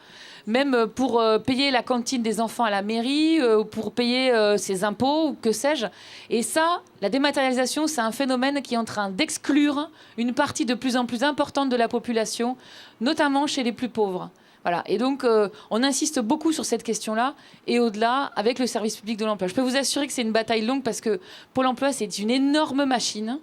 [SPEAKER 9] Même pour payer la cantine des enfants à la mairie, pour payer ses impôts, ou que sais-je. Et ça, la dématérialisation, c'est un phénomène qui est en train d'exclure une partie de plus en plus importante de la population, notamment chez les plus pauvres. Voilà. Et donc, on insiste beaucoup sur cette question-là, et au-delà, avec le service public de l'emploi. Je peux vous assurer que c'est une bataille longue, parce que Pôle emploi, c'est une énorme machine,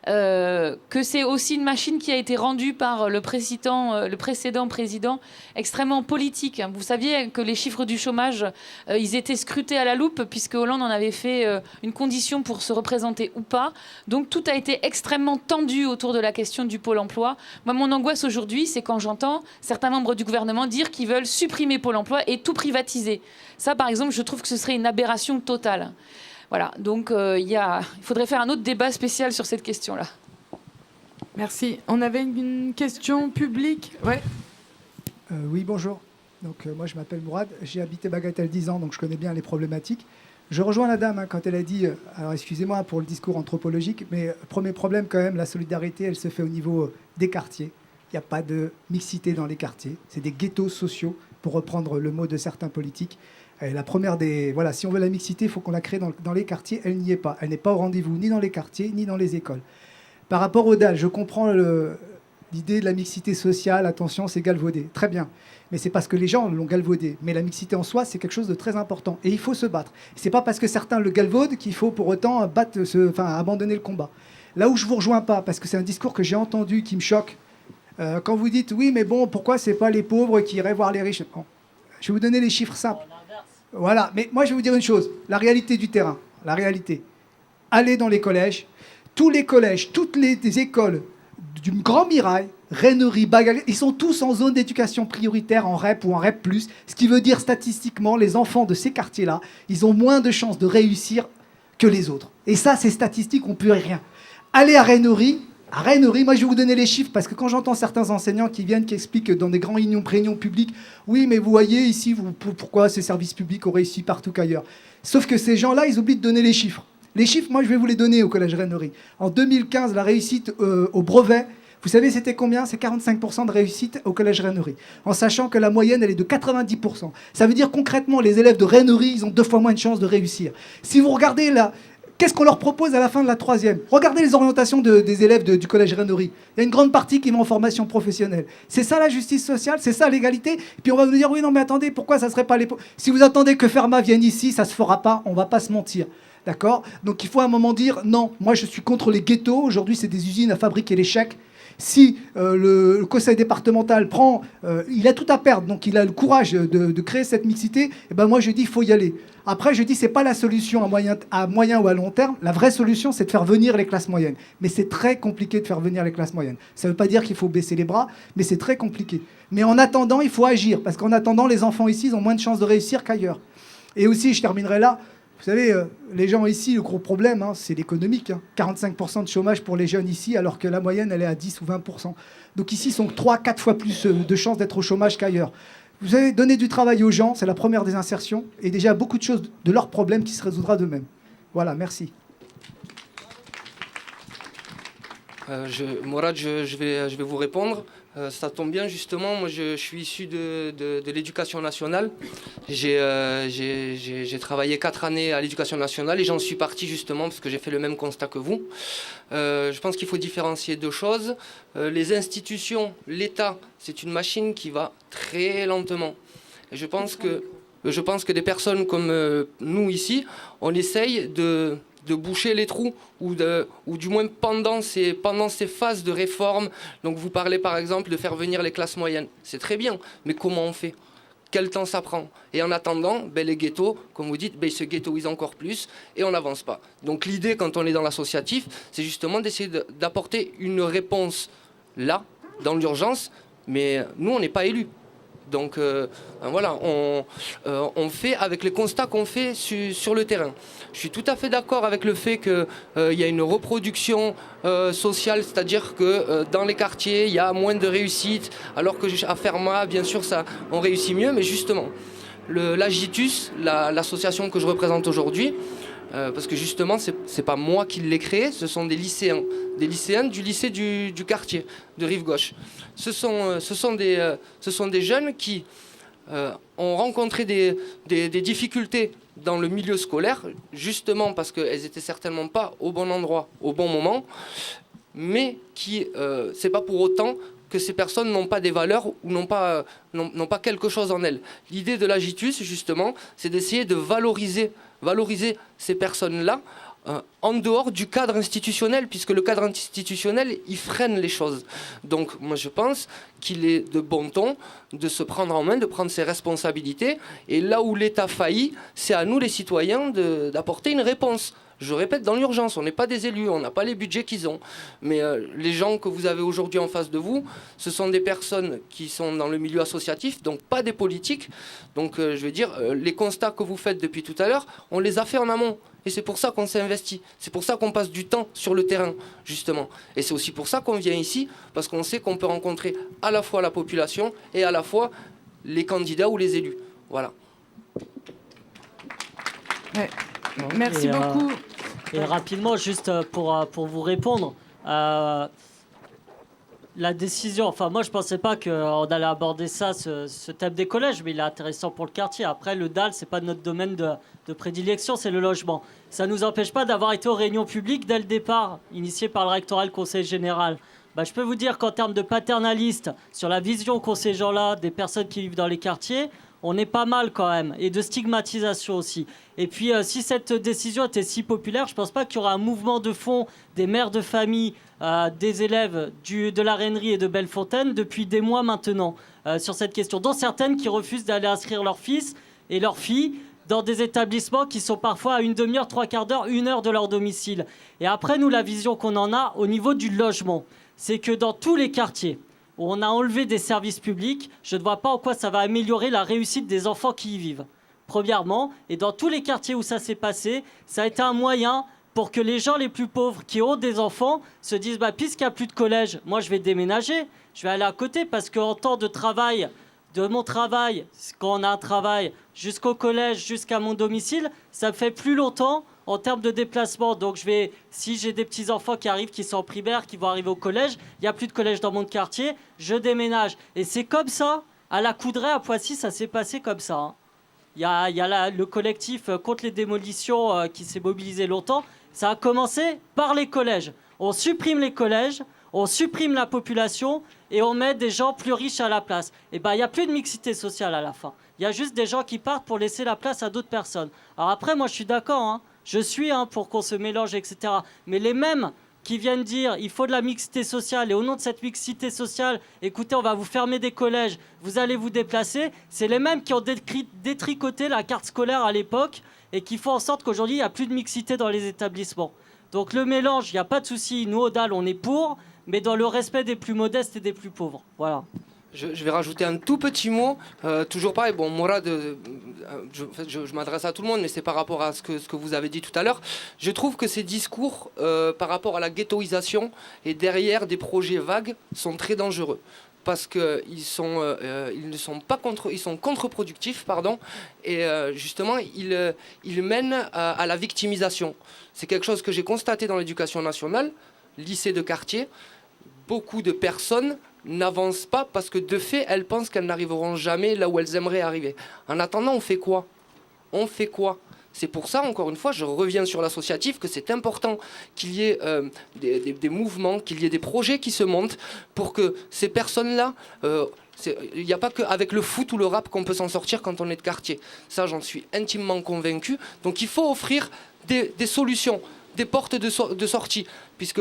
[SPEAKER 9] que c'est aussi une machine qui a été rendue par le précédent président extrêmement politique. Vous saviez que les chiffres du chômage, ils étaient scrutés à la loupe, puisque Hollande en avait fait une condition pour se représenter ou pas. Donc tout a été extrêmement tendu autour de la question du Pôle emploi. Moi, mon angoisse aujourd'hui, c'est quand j'entends certains membres du gouvernement dire qu'ils veulent supprimer Pôle emploi et tout privatiser. Ça, par exemple, je trouve que ce serait une aberration totale. Voilà, donc il faudrait faire un autre débat spécial sur cette question-là.
[SPEAKER 2] Merci. On avait une question publique. Ouais.
[SPEAKER 11] Oui, bonjour. Donc, moi, je m'appelle Mourad. J'ai habité Bagatelle 10 ans, donc je connais bien les problématiques. Je rejoins la dame quand elle a dit, alors excusez-moi pour le discours anthropologique, mais premier problème quand même, la solidarité, elle se fait au niveau des quartiers. Il n'y a pas de mixité dans les quartiers. C'est des ghettos sociaux, pour reprendre le mot de certains politiques. Et la première des... Voilà, si on veut la mixité, il faut qu'on la crée dans les quartiers. Elle n'y est pas. Elle n'est pas au rendez-vous, ni dans les quartiers, ni dans les écoles. Par rapport au DAL, je comprends l'idée de la mixité sociale. Attention, c'est galvaudé. Très bien. Mais c'est parce que les gens l'ont galvaudé. Mais la mixité en soi, c'est quelque chose de très important. Et il faut se battre. C'est pas parce que certains le galvaudent qu'il faut pour autant abandonner le combat. Là où je ne vous rejoins pas, parce que c'est un discours que j'ai entendu qui me choque, quand vous dites, oui, mais bon, pourquoi c'est pas les pauvres qui iraient voir les riches? Bon, je vais vous donner les chiffres simples. Voilà, mais moi je vais vous dire une chose, la réalité du terrain, la réalité. Allez dans les collèges, tous les collèges, toutes les écoles du Grand Mirail, Rainerie, Bagatelle, ils sont tous en zone d'éducation prioritaire, en REP ou en REP+, ce qui veut dire statistiquement, les enfants de ces quartiers-là, ils ont moins de chances de réussir que les autres. Et ça, ces statistiques, on ne peut rien. Allez à Rainerie, moi je vais vous donner les chiffres, parce que quand j'entends certains enseignants qui viennent, qui expliquent dans des grands réunions publiques, oui, mais vous voyez ici, pourquoi ces services publics ont réussi partout qu'ailleurs. Sauf que ces gens-là, ils oublient de donner les chiffres. Les chiffres, moi je vais vous les donner au Collège Rainerie. En 2015, la réussite au brevet, vous savez c'était combien? C'est 45% de réussite au Collège Rainerie. En sachant que la moyenne, elle est de 90%. Ça veut dire concrètement, les élèves de Rainerie, ils ont 2 fois moins de chances de réussir. Si vous regardez là, qu'est-ce qu'on leur propose à la fin de la 3e? Regardez les orientations des élèves du Collège Rainerie. Il y a une grande partie qui vont en formation professionnelle. C'est ça la justice sociale? C'est ça l'égalité? Et puis on va nous dire, oui, non, mais attendez, pourquoi ça ne serait pas les... Si vous attendez que Fermat vienne ici, ça ne se fera pas, on ne va pas se mentir. D'accord? Donc il faut à un moment dire, non, moi je suis contre les ghettos. Aujourd'hui, c'est des usines à fabriquer les chèques. Si le conseil départemental prend... il a tout à perdre, donc il a le courage de créer cette mixité, et ben moi je dis il faut y aller. Après je dis c'est pas la solution à moyen ou à long terme. La vraie solution c'est de faire venir les classes moyennes. Mais c'est très compliqué de faire venir les classes moyennes. Ça ne veut pas dire qu'il faut baisser les bras, mais c'est très compliqué. Mais en attendant, il faut agir, parce qu'en attendant, les enfants ici ils ont moins de chances de réussir qu'ailleurs. Et aussi, je terminerai là, vous savez, les gens ici, le gros problème, c'est l'économique. 45% de chômage pour les jeunes ici, alors que la moyenne, elle est à 10 ou 20%. Donc ici, ils sont 3-4 fois plus de chances d'être au chômage qu'ailleurs. Vous avez donné du travail aux gens, c'est la première des insertions, et déjà beaucoup de choses de leurs problèmes qui se résoudra d'eux-mêmes. Voilà, merci.
[SPEAKER 6] Mourad, je vais vous répondre. Ça tombe bien, justement. Moi, je suis issu de l'éducation nationale. J'ai travaillé 4 années à l'éducation nationale et j'en suis parti justement parce que j'ai fait le même constat que vous. Je pense qu'il faut différencier 2 choses. Les institutions, l'État, c'est une machine qui va très lentement. Et je pense que des personnes comme nous ici, on essaye de boucher les trous, ou du moins pendant ces phases de réforme. Donc vous parlez par exemple de faire venir les classes moyennes. C'est très bien, mais comment on fait? Quel temps ça prend? Et en attendant, les ghettos, comme vous dites, ils se ghettoisent encore plus et on n'avance pas. Donc l'idée, quand on est dans l'associatif, c'est justement d'essayer d'apporter une réponse là, dans l'urgence, mais nous, on n'est pas élus. Donc voilà, on fait avec les constats qu'on fait sur le terrain. Je suis tout à fait d'accord avec le fait qu'il y a une reproduction sociale, c'est-à-dire que dans les quartiers, il y a moins de réussite, alors qu'à Fermat, bien sûr, on réussit mieux. Mais justement, l'Agitus, l'association que je représente aujourd'hui, parce que justement, c'est pas moi qui l'ai créé, ce sont des lycéens du lycée du quartier, de Rive-Gauche. Ce sont des jeunes qui ont rencontré des difficultés dans le milieu scolaire, justement parce qu'elles n'étaient certainement pas au bon endroit, au bon moment, mais c'est pas pour autant que ces personnes n'ont pas des valeurs ou n'ont pas quelque chose en elles. L'idée de l'Agitus, justement, c'est d'essayer de valoriser ces personnes-là en dehors du cadre institutionnel, puisque le cadre institutionnel, il freine les choses. Donc moi je pense qu'il est de bon ton de se prendre en main, de prendre ses responsabilités, et là où l'État faillit, c'est à nous les citoyens d'apporter une réponse. Je répète, dans l'urgence, on n'est pas des élus, on n'a pas les budgets qu'ils ont. Mais les gens que vous avez aujourd'hui en face de vous, ce sont des personnes qui sont dans le milieu associatif, donc pas des politiques. Donc je veux dire, les constats que vous faites depuis tout à l'heure, on les a fait en amont. Et c'est pour ça qu'on s'est investi. C'est pour ça qu'on passe du temps sur le terrain, justement. Et c'est aussi pour ça qu'on vient ici, parce qu'on sait qu'on peut rencontrer à la fois la population et à la fois les candidats ou les élus. Voilà.
[SPEAKER 2] Ouais. Merci beaucoup.
[SPEAKER 5] Et rapidement, juste pour vous répondre, la décision, enfin moi je pensais pas qu'on allait aborder ça, ce thème des collèges, mais il est intéressant pour le quartier. Après, le DAL, c'est pas notre domaine de prédilection, c'est le logement. Ça nous empêche pas d'avoir été aux réunions publiques dès le départ, initiées par le rectorat et le conseil général. Je peux vous dire qu'en termes de paternaliste, sur la vision qu'ont ces gens-là, des personnes qui vivent dans les quartiers, on est pas mal quand même, et de stigmatisation aussi. Et puis, si cette décision était si populaire, je pense pas qu'il y aura un mouvement de fond des mères de famille, des élèves de la Rainerie et de Bellefontaine depuis des mois maintenant sur cette question, dont certaines qui refusent d'aller inscrire leurs fils et leurs filles dans des établissements qui sont parfois à une demi-heure, 3/4 d'heure, 1 heure de leur domicile. Et après, nous, la vision qu'on en a au niveau du logement, c'est que dans tous les quartiers où on a enlevé des services publics, je ne vois pas en quoi ça va améliorer la réussite des enfants qui y vivent. premièrement. Et dans tous les quartiers où ça s'est passé, ça a été un moyen pour que les gens les plus pauvres qui ont des enfants se disent puisqu'il n'y a plus de collège, moi je vais déménager, je vais aller à côté parce qu'en temps de travail, de mon travail, quand on a un travail, jusqu'au collège, jusqu'à mon domicile, ça me fait plus longtemps en termes de déplacement. Donc si j'ai des petits-enfants qui arrivent, qui sont en primaire, qui vont arriver au collège, il n'y a plus de collège dans mon quartier, je déménage. Et c'est comme ça, à la Coudray, à Poissy, ça s'est passé comme ça. Hein. Il y a le collectif contre les démolitions qui s'est mobilisé longtemps. Ça a commencé par les collèges. On supprime les collèges, on supprime la population et on met des gens plus riches à la place. Et il n'y a plus de mixité sociale à la fin. Il y a juste des gens qui partent pour laisser la place à d'autres personnes. Alors après, moi je suis d'accord, hein. Je suis pour qu'on se mélange, etc. Mais les mêmes qui viennent dire il faut de la mixité sociale et au nom de cette mixité sociale, écoutez, on va vous fermer des collèges, vous allez vous déplacer, c'est les mêmes qui ont détricoté la carte scolaire à l'époque et qui font en sorte qu'aujourd'hui, il n'y a plus de mixité dans les établissements. Donc le mélange, il n'y a pas de souci. Nous, au DAL, on est pour, mais dans le respect des plus modestes et des plus pauvres. Voilà.
[SPEAKER 6] Je vais rajouter un tout petit mot. Toujours pareil, bon, Mourad, je m'adresse à tout le monde, mais c'est par rapport à ce que vous avez dit tout à l'heure. Je trouve que ces discours par rapport à la ghettoisation et derrière des projets vagues sont très dangereux. Parce qu'ils sont contre-productifs, pardon, et justement, ils mènent à la victimisation. C'est quelque chose que j'ai constaté dans l'éducation nationale, lycée de quartier. Beaucoup de personnes n'avancent pas parce que de fait, elles pensent qu'elles n'arriveront jamais là où elles aimeraient arriver. En attendant, on fait quoi ? C'est pour ça, encore une fois, je reviens sur l'associatif, que c'est important qu'il y ait des mouvements, qu'il y ait des projets qui se montent pour que ces personnes-là... il n'y a pas qu'avec le foot ou le rap qu'on peut s'en sortir quand on est de quartier. Ça, j'en suis intimement convaincu. Donc il faut offrir des solutions, des portes de sortie, puisque...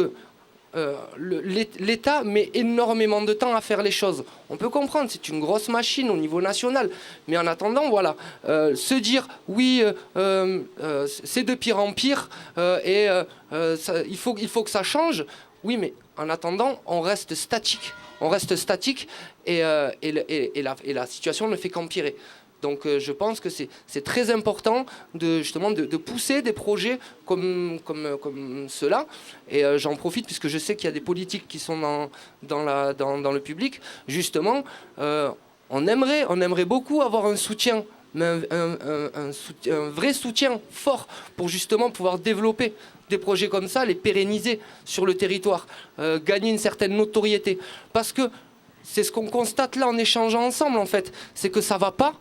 [SPEAKER 6] l'État met énormément de temps à faire les choses. On peut comprendre, c'est une grosse machine au niveau national. Mais en attendant, voilà, se dire, oui, c'est de pire en pire, il faut que ça change. Oui, mais en attendant, on reste statique. Et la situation ne fait qu'empirer. Donc je pense que c'est très important de pousser des projets comme ceux-là. Et j'en profite puisque je sais qu'il y a des politiques qui sont dans le public. Justement, on aimerait beaucoup avoir un soutien, mais un vrai soutien fort pour justement pouvoir développer des projets comme ça, les pérenniser sur le territoire, gagner une certaine notoriété. Parce que c'est ce qu'on constate là en échangeant ensemble en fait, c'est que ça ne va pas.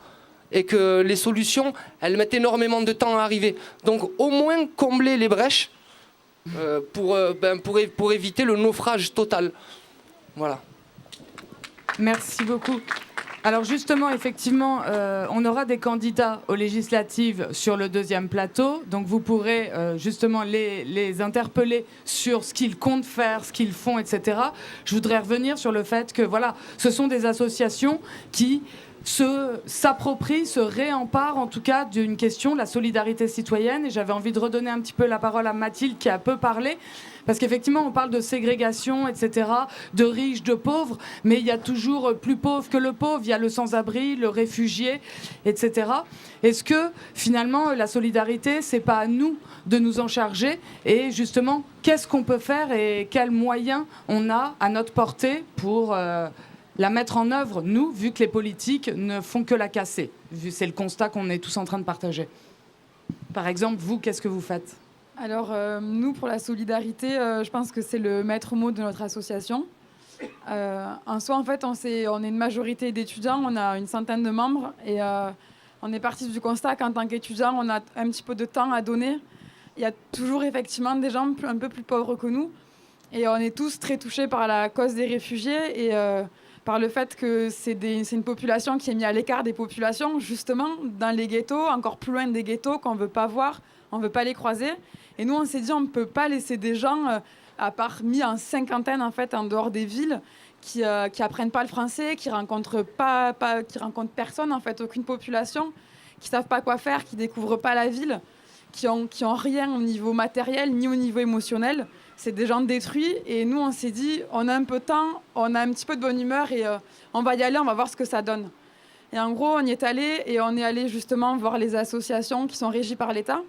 [SPEAKER 6] Et que les solutions, elles mettent énormément de temps à arriver. Donc au moins combler les brèches pour éviter le naufrage total. Voilà.
[SPEAKER 2] Merci beaucoup. Alors justement, effectivement, on aura des candidats aux législatives sur le deuxième plateau. Donc vous pourrez justement les interpeller sur ce qu'ils comptent faire, ce qu'ils font, etc. Je voudrais revenir sur le fait que voilà, ce sont des associations qui... s'approprie, se réempare en tout cas d'une question, la solidarité citoyenne. Et j'avais envie de redonner un petit peu la parole à Mathilde qui a peu parlé, parce qu'effectivement on parle de ségrégation, etc., de riches, de pauvres, mais il y a toujours plus pauvre que le pauvre, il y a le sans-abri, le réfugié, etc. Est-ce que finalement la solidarité, c'est pas à nous de nous en charger, et justement qu'est-ce qu'on peut faire et quels moyens on a à notre portée pour... la mettre en œuvre, nous, vu que les politiques ne font que la casser. C'est le constat qu'on est tous en train de partager. Par exemple, vous, qu'est-ce que vous faites ?
[SPEAKER 4] Alors, nous, pour la solidarité, je pense que c'est le maître mot de notre association. En soi, en fait, on est une majorité d'étudiants, on a une centaine de membres, et on est parti du constat qu'en tant qu'étudiant, on a un petit peu de temps à donner. Il y a toujours effectivement des gens un peu plus pauvres que nous, et on est tous très touchés par la cause des réfugiés, et... par le fait que c'est une population qui est mise à l'écart des populations, justement, dans les ghettos, encore plus loin des ghettos qu'on ne veut pas voir, on ne veut pas les croiser. Et nous, on s'est dit, on ne peut pas laisser des gens, à part mis en cinquantaine, en fait, en dehors des villes, qui n'apprennent pas le français, qui rencontrent personne, en fait, aucune population, qui ne savent pas quoi faire, qui ne découvrent pas la ville, qui ont rien au niveau matériel ni au niveau émotionnel. C'est des gens détruits, et nous on s'est dit on a un peu de temps, on a un petit peu de bonne humeur, et on va y aller, on va voir ce que ça donne. Et en gros, on y est allé et on est allé justement voir les associations qui sont régies par l'État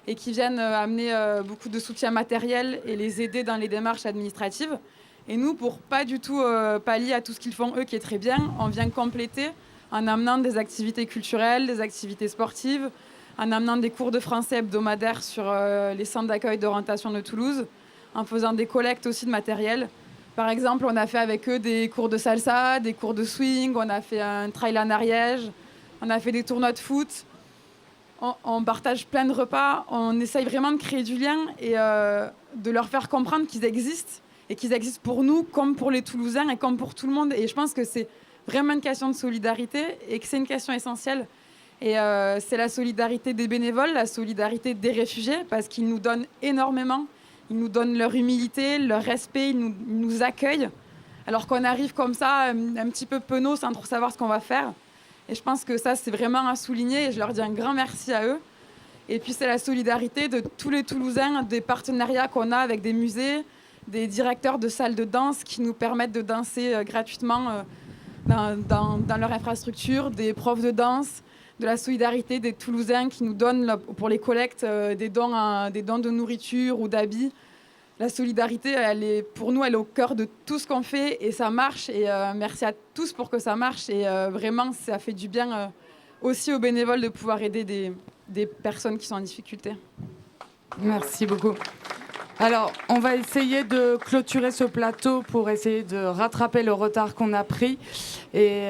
[SPEAKER 4] et qui viennent amener beaucoup de soutien matériel et les aider dans les démarches administratives. Et nous, pour pas du tout pallier à tout ce qu'ils font eux, qui est très bien, on vient compléter en amenant des activités culturelles, des activités sportives, en amenant des cours de français hebdomadaires sur les centres d'accueil d'orientation de Toulouse, en faisant des collectes aussi de matériel. Par exemple, on a fait avec eux des cours de salsa, des cours de swing, on a fait un trail en Ariège, on a fait des tournois de foot. On partage plein de repas, on essaye vraiment de créer du lien et de leur faire comprendre qu'ils existent et qu'ils existent pour nous comme pour les Toulousains et comme pour tout le monde. Et je pense que c'est vraiment une question de solidarité et que c'est une question essentielle. Et c'est la solidarité des bénévoles, la solidarité des réfugiés, parce qu'ils nous donnent énormément. Ils nous donnent leur humilité, leur respect, ils nous accueillent. Alors qu'on arrive comme ça, un petit peu penaud, sans trop savoir ce qu'on va faire. Et je pense que ça, c'est vraiment à souligner. Et je leur dis un grand merci à eux. Et puis, c'est la solidarité de tous les Toulousains, des partenariats qu'on a avec des musées, des directeurs de salles de danse qui nous permettent de danser gratuitement dans leur infrastructure, des profs de danse, de la solidarité des Toulousains qui nous donnent, pour les collectes, des dons de nourriture ou d'habits. La solidarité, pour nous, elle est au cœur de tout ce qu'on fait et ça marche. Et merci à tous pour que ça marche. Et vraiment, ça fait du bien aussi aux bénévoles de pouvoir aider des personnes qui sont en difficulté.
[SPEAKER 2] Merci beaucoup. Alors, on va essayer de clôturer ce plateau pour essayer de rattraper le retard qu'on a pris. Et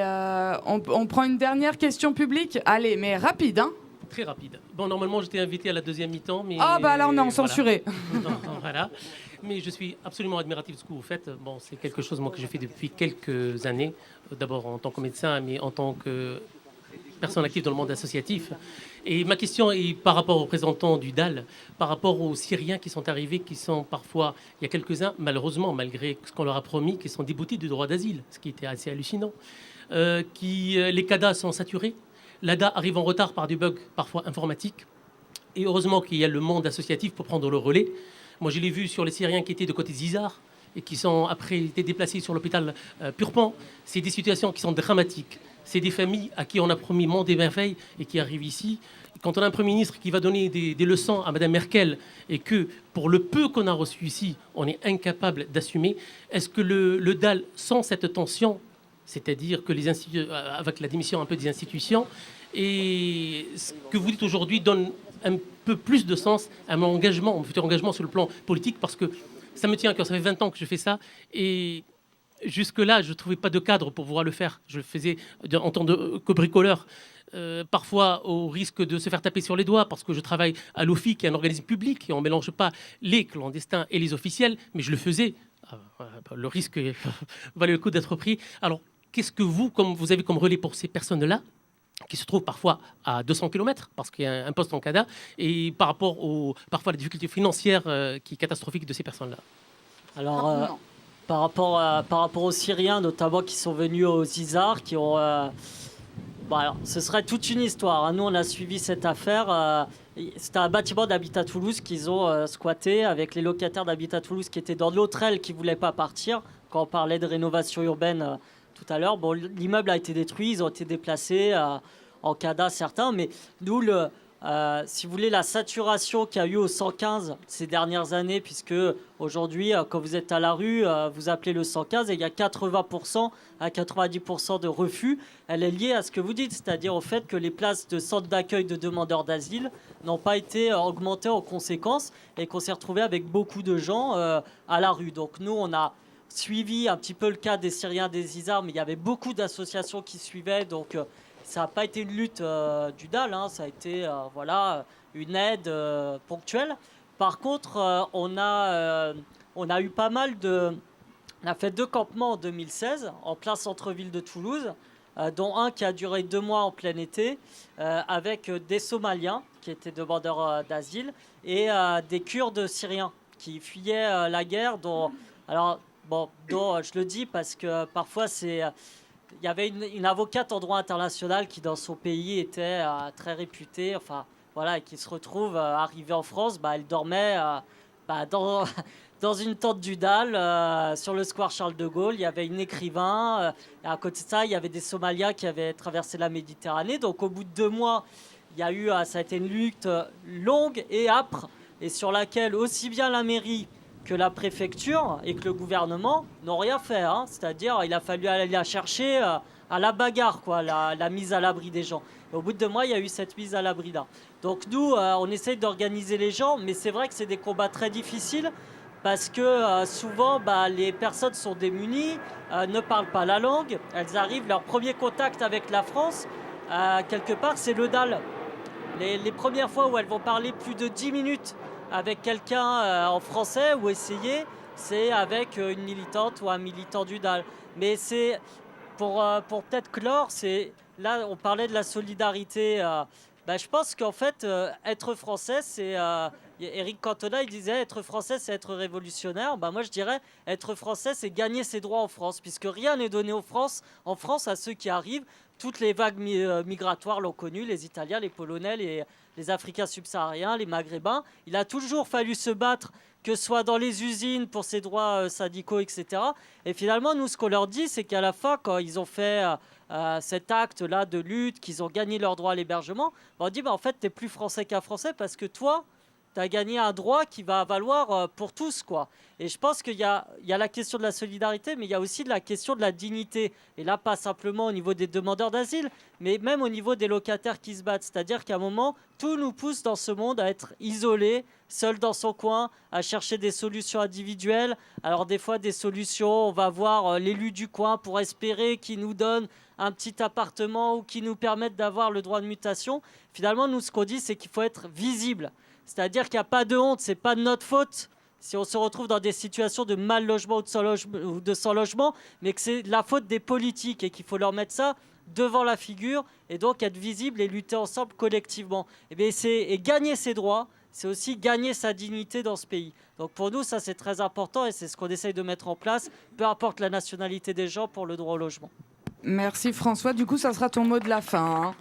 [SPEAKER 2] on prend une dernière question publique. Allez, mais rapide, hein?
[SPEAKER 12] Très rapide. Bon, normalement, j'étais invité à la deuxième mi-temps, mais...
[SPEAKER 2] Ah, bah là, on est en censuré.
[SPEAKER 12] Voilà. Mais je suis absolument admiratif de ce que vous faites. Bon, c'est quelque chose, moi, que je fais depuis quelques années. D'abord en tant que médecin, mais en tant que personne active dans le monde associatif. Et ma question est par rapport aux représentants du DAL, par rapport aux Syriens qui sont arrivés, qui sont parfois, il y a quelques-uns, malheureusement, malgré ce qu'on leur a promis, qui sont déboutés du droit d'asile, ce qui était assez hallucinant. Les CADA sont saturés. L'ADA arrive en retard par des bugs parfois informatiques. Et heureusement qu'il y a le monde associatif pour prendre le relais. Moi, je l'ai vu sur les Syriens qui étaient de côté d'Izar et qui sont après été déplacés sur l'hôpital Purpan. C'est des situations qui sont dramatiques. C'est des familles à qui on a promis monde et merveilles et qui arrivent ici. Quand on a un Premier ministre qui va donner des leçons à Mme Merkel et que, pour le peu qu'on a reçu ici, on est incapable d'assumer, est-ce que le DAL, sans cette tension, c'est-à-dire que avec la démission un peu des institutions, et ce que vous dites aujourd'hui donne un peu plus de sens à mon futur engagement sur le plan politique, parce que ça me tient à cœur, ça fait 20 ans que je fais ça, et jusque-là, je ne trouvais pas de cadre pour pouvoir le faire. Je le faisais en tant que bricoleur, parfois au risque de se faire taper sur les doigts, parce que je travaille à l'OFI, qui est un organisme public, et on ne mélange pas les clandestins et les officiels, mais je le faisais. Le risque valait le coup d'être pris. Alors, qu'est-ce que vous avez comme relais pour ces personnes-là, qui se trouvent parfois à 200 km, parce qu'il y a un poste en CADA, et par rapport parfois à la difficulté financière qui est catastrophique de ces personnes-là?
[SPEAKER 5] Alors, par rapport aux Syriens, notamment, qui sont venus aux Izar, qui ont... alors, ce serait toute une histoire, hein. Nous, on a suivi cette affaire. C'était un bâtiment d'Habitat Toulouse qu'ils ont squatté avec les locataires d'Habitat Toulouse qui étaient dans l'autre aile qui ne voulaient pas partir. Quand on parlait de rénovation urbaine tout à l'heure, bon, l'immeuble a été détruit, ils ont été déplacés en CADA certains, mais nous, si vous voulez, la saturation qu'il y a eu au 115 ces dernières années, puisque aujourd'hui, quand vous êtes à la rue, vous appelez le 115 et il y a 80% à 90% de refus, elle est liée à ce que vous dites, c'est-à-dire au fait que les places de centres d'accueil de demandeurs d'asile n'ont pas été augmentées en conséquence et qu'on s'est retrouvé avec beaucoup de gens à la rue. Donc nous, on a suivi un petit peu le cas des Syriens des Izar, mais il y avait beaucoup d'associations qui suivaient, donc ça n'a pas été une lutte du DAL, hein, ça a été une aide ponctuelle. Par contre, on a eu pas mal on a fait 2 campements en 2016, en plein centre-ville de Toulouse, dont un qui a duré 2 mois en plein été, avec des Somaliens qui étaient demandeurs d'asile et des Kurdes syriens qui fuyaient la guerre, dont je le dis parce que parfois il y avait une avocate en droit international qui dans son pays était très réputée, et qui se retrouve arrivée en France, elle dormait dans une tente du DAL, sur le square Charles de Gaulle. Il y avait une écrivain. Et à côté de ça, il y avait des Somaliens qui avaient traversé la Méditerranée. Donc au bout de 2 mois, ça a été une lutte longue et âpre, et sur laquelle aussi bien la mairie que la préfecture et que le gouvernement n'ont rien fait. Hein. C'est-à-dire il a fallu aller la chercher à la bagarre, quoi, la mise à l'abri des gens. Et au bout de 2 mois, il y a eu cette mise à l'abri-là. Donc nous, on essaye d'organiser les gens, mais c'est vrai que c'est des combats très difficiles parce que souvent, les personnes sont démunies, ne parlent pas la langue. Elles arrivent, leur premier contact avec la France, quelque part, c'est le DAL. Les premières fois où elles vont parler plus de 10 minutes avec quelqu'un en français ou essayer, c'est avec une militante ou un militant du DAL. Mais c'est, pour peut-être clore, là on parlait de la solidarité. Je pense qu'en fait, être français, c'est... Éric Cantona, il disait être français, c'est être révolutionnaire. Moi, je dirais être français, c'est gagner ses droits en France, puisque rien n'est donné en France à ceux qui arrivent. Toutes les vagues migratoires l'ont connu, les Italiens, les Polonais, les Africains subsahariens, les Maghrébins. Il a toujours fallu se battre, que ce soit dans les usines pour ses droits syndicaux, etc. Et finalement, nous, ce qu'on leur dit, c'est qu'à la fin, quand ils ont fait cet acte-là de lutte, qu'ils ont gagné leur droit à l'hébergement, on dit, en fait, t'es plus français qu'un Français parce que toi, tu as gagné un droit qui va valoir pour tous, quoi. Et je pense qu'il y a la question de la solidarité, mais il y a aussi la question de la dignité. Et là, pas simplement au niveau des demandeurs d'asile, mais même au niveau des locataires qui se battent. C'est-à-dire qu'à un moment, tout nous pousse dans ce monde à être isolés, seul dans son coin, à chercher des solutions individuelles. Alors des fois, des solutions, on va voir l'élu du coin pour espérer qu'il nous donne un petit appartement ou qu'il nous permette d'avoir le droit de mutation. Finalement, nous, ce qu'on dit, c'est qu'il faut être visible. C'est-à-dire qu'il n'y a pas de honte, c'est pas de notre faute si on se retrouve dans des situations de mal logement ou de sans logement, mais que c'est la faute des politiques et qu'il faut leur mettre ça devant la figure et donc être visible et lutter ensemble collectivement. Et gagner ses droits, c'est aussi gagner sa dignité dans ce pays. Donc pour nous, ça c'est très important et c'est ce qu'on essaye de mettre en place, peu importe la nationalité des gens, pour le droit au logement.
[SPEAKER 2] Merci François, du coup ça sera ton mot de la fin. Hein.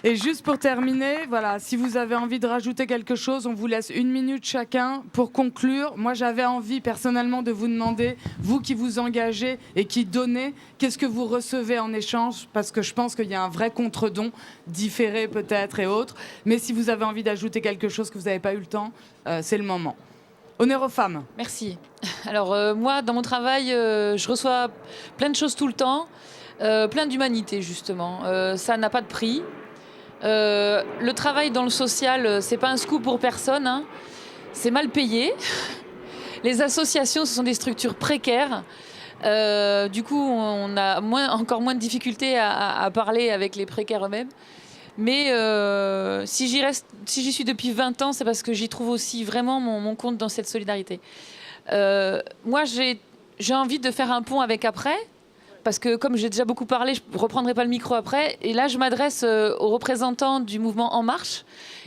[SPEAKER 2] Et juste pour terminer, voilà, si vous avez envie de rajouter quelque chose, on vous laisse 1 minute chacun pour conclure. Moi, j'avais envie personnellement de vous demander, vous qui vous engagez et qui donnez, qu'est-ce que vous recevez en échange? Parce que je pense qu'il y a un vrai contre-don, différé peut-être et autres. Mais si vous avez envie d'ajouter quelque chose que vous n'avez pas eu le temps, c'est le moment. Honneur aux femmes.
[SPEAKER 9] Merci. Alors moi, dans mon travail, je reçois plein de choses tout le temps, plein d'humanité justement. Ça n'a pas de prix. Le travail dans le social, c'est pas un scoop pour personne, hein. C'est mal payé. Les associations, ce sont des structures précaires. Du coup, on a encore moins de difficultés à parler avec les précaires eux-mêmes. Mais si j'y suis depuis 20 ans, c'est parce que j'y trouve aussi vraiment mon compte dans cette solidarité. Moi, j'ai envie de faire un pont avec après. Parce que comme j'ai déjà beaucoup parlé, je ne reprendrai pas le micro après. Et là, je m'adresse aux représentants du mouvement En Marche.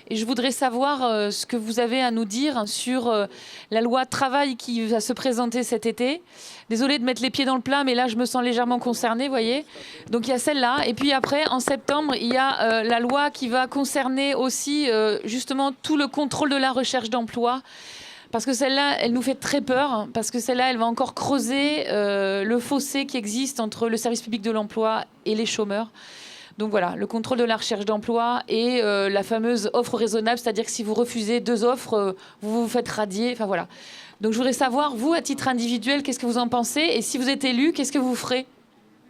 [SPEAKER 9] Et je voudrais savoir ce que vous avez à nous dire sur la loi travail qui va se présenter cet été. Désolée de mettre les pieds dans le plat, mais là, je me sens légèrement concernée, vous voyez. Donc, il y a celle-là. Et puis après, en septembre, il y a la loi qui va concerner aussi justement tout le contrôle de la recherche d'emploi. Parce que celle-là, elle nous fait très peur, parce que celle-là, elle va encore creuser le fossé qui existe entre le service public de l'emploi et les chômeurs. Donc voilà, le contrôle de la recherche d'emploi et la fameuse offre raisonnable, c'est-à-dire que si vous refusez 2 offres, vous vous faites radier, enfin voilà. Donc je voudrais savoir, vous, à titre individuel, qu'est-ce que vous en pensez? Et si vous êtes élu, qu'est-ce que vous ferez?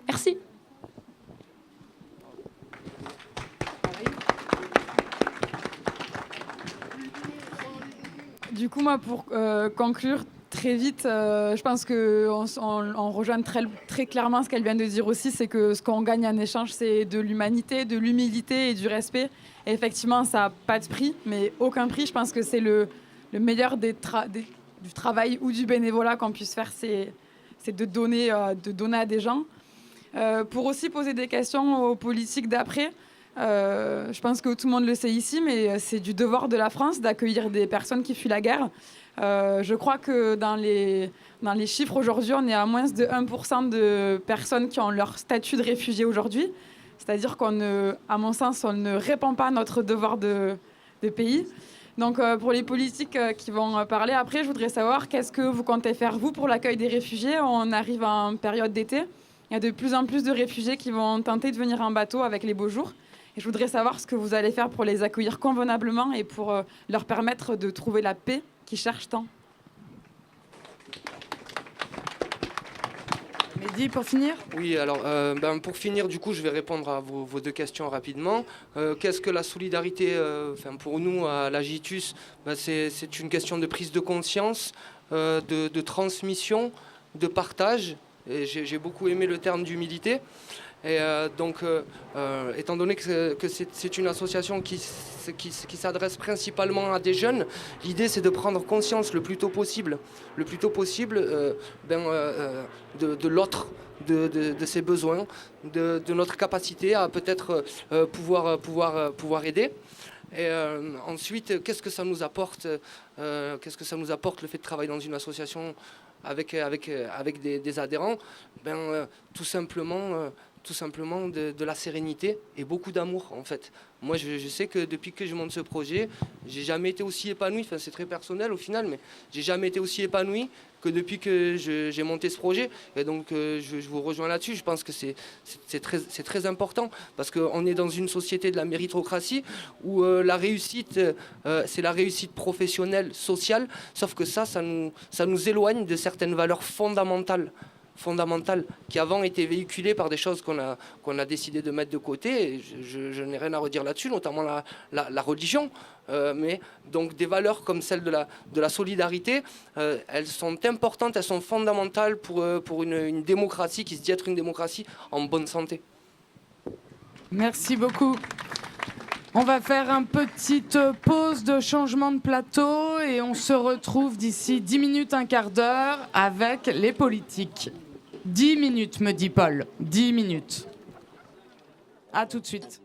[SPEAKER 9] Merci.
[SPEAKER 4] Du coup, moi, pour conclure très vite, je pense qu'on rejoint très clairement ce qu'elle vient de dire aussi, c'est que ce qu'on gagne en échange, c'est de l'humanité, de l'humilité et du respect. Et effectivement, ça n'a pas de prix, mais aucun prix. Je pense que c'est le meilleur du travail ou du bénévolat qu'on puisse faire, c'est de donner à des gens. Pour aussi poser des questions aux politiques d'après, je pense que tout le monde le sait ici, mais c'est du devoir de la France d'accueillir des personnes qui fuient la guerre. Je crois que dans les chiffres aujourd'hui, on est à moins de 1% de personnes qui ont leur statut de réfugié aujourd'hui. C'est-à-dire qu'à mon sens, on ne répond pas à notre devoir de pays. Donc pour les politiques qui vont parler après, je voudrais savoir qu'est-ce que vous comptez faire, vous, pour l'accueil des réfugiés. On arrive en période d'été. Il y a de plus en plus de réfugiés qui vont tenter de venir en bateau avec les beaux jours. Et je voudrais savoir ce que vous allez faire pour les accueillir convenablement et pour leur permettre de trouver la paix qu'ils cherchent tant.
[SPEAKER 2] Mehdi, pour finir ?
[SPEAKER 6] Oui, alors pour finir, du coup, je vais répondre à vos deux questions rapidement. Qu'est-ce que la solidarité pour nous, à la JITUS, c'est une question de prise de conscience, de transmission, de partage. Et j'ai beaucoup aimé le terme d'humilité. Et étant donné que c'est une association qui s'adresse principalement à des jeunes, l'idée c'est de prendre conscience le plus tôt possible de l'autre, de ses besoins, de notre capacité à peut-être pouvoir aider. Et ensuite, qu'est-ce que ça nous apporte le fait de travailler dans une association avec des adhérents? Tout simplement de la sérénité et beaucoup d'amour, en fait. Moi, je sais que depuis que je monte ce projet, j'ai jamais été aussi épanoui, enfin c'est très personnel au final, mais j'ai jamais été aussi épanoui que depuis que j'ai monté ce projet. Et donc je vous rejoins là-dessus. Je pense que c'est très important, parce qu'on est dans une société de la méritocratie où la réussite, c'est la réussite professionnelle, sociale, sauf que ça nous éloigne de certaines valeurs fondamentales qui avant étaient véhiculées par des choses qu'on a décidé de mettre de côté. Et je n'ai rien à redire là-dessus, notamment la religion. Mais donc des valeurs comme celle de la solidarité, elles sont importantes, elles sont fondamentales pour une démocratie qui se dit être une démocratie en bonne santé.
[SPEAKER 2] Merci beaucoup. On va faire une petite pause de changement de plateau et on se retrouve d'ici 10 minutes, un quart d'heure avec les politiques. 10 minutes, me dit Paul. 10 minutes. À tout de suite.